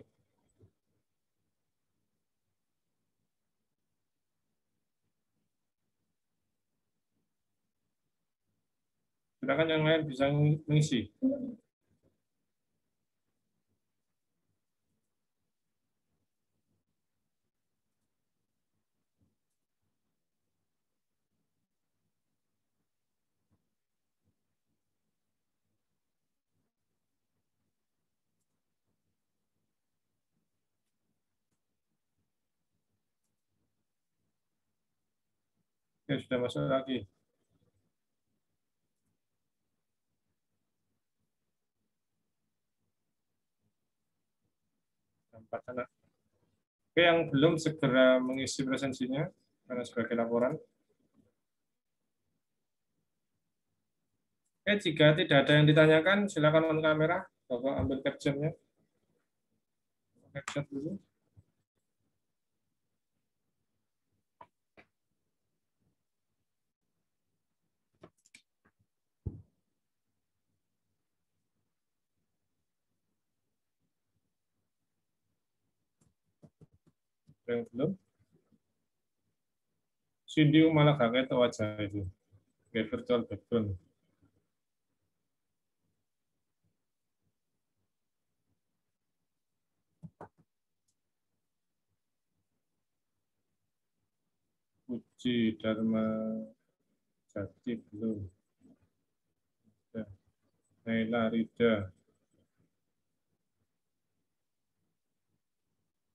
Silakan yang lain bisa mengisi. Oke, sudah masuk lagi. Oke, yang belum segera mengisi presensinya karena sebagai laporan. Oke, jika tidak ada yang ditanyakan, silakan on kamera. Bapak ambil capture-nya. Capture dulu. Yang belum. Cindy malah kaget wajah itu. Kayak virtual background. Puji Dharma Jati belum. Naila Rida.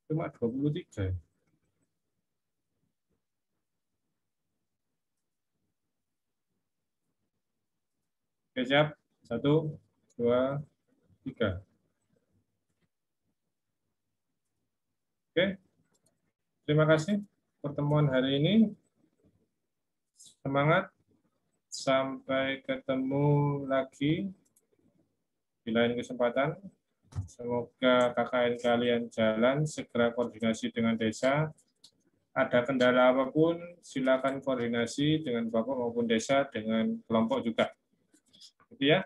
Cuma 23. Oke, siap. 1, 2, 3. Oke. Terima kasih pertemuan hari ini. Semangat. Sampai ketemu lagi di lain kesempatan. Semoga KKN kalian jalan, segera koordinasi dengan desa. Ada kendala apapun, silakan koordinasi dengan Bapak maupun desa, dengan kelompok juga. Gitu ya.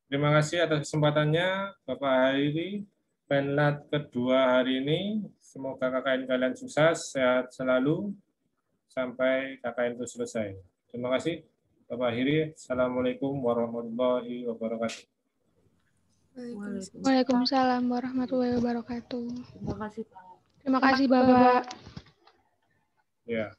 Terima kasih atas kesempatannya, Bapak Hairi. Penlat kedua hari ini, semoga KKN kalian sukses, sehat selalu, sampai KKN itu selesai. Terima kasih, Bapak Hairi. Assalamualaikum warahmatullahi wabarakatuh. Waalaikumsalam warahmatullahi wabarakatuh. Terima kasih Pak. Terima kasih Bapak. Ya.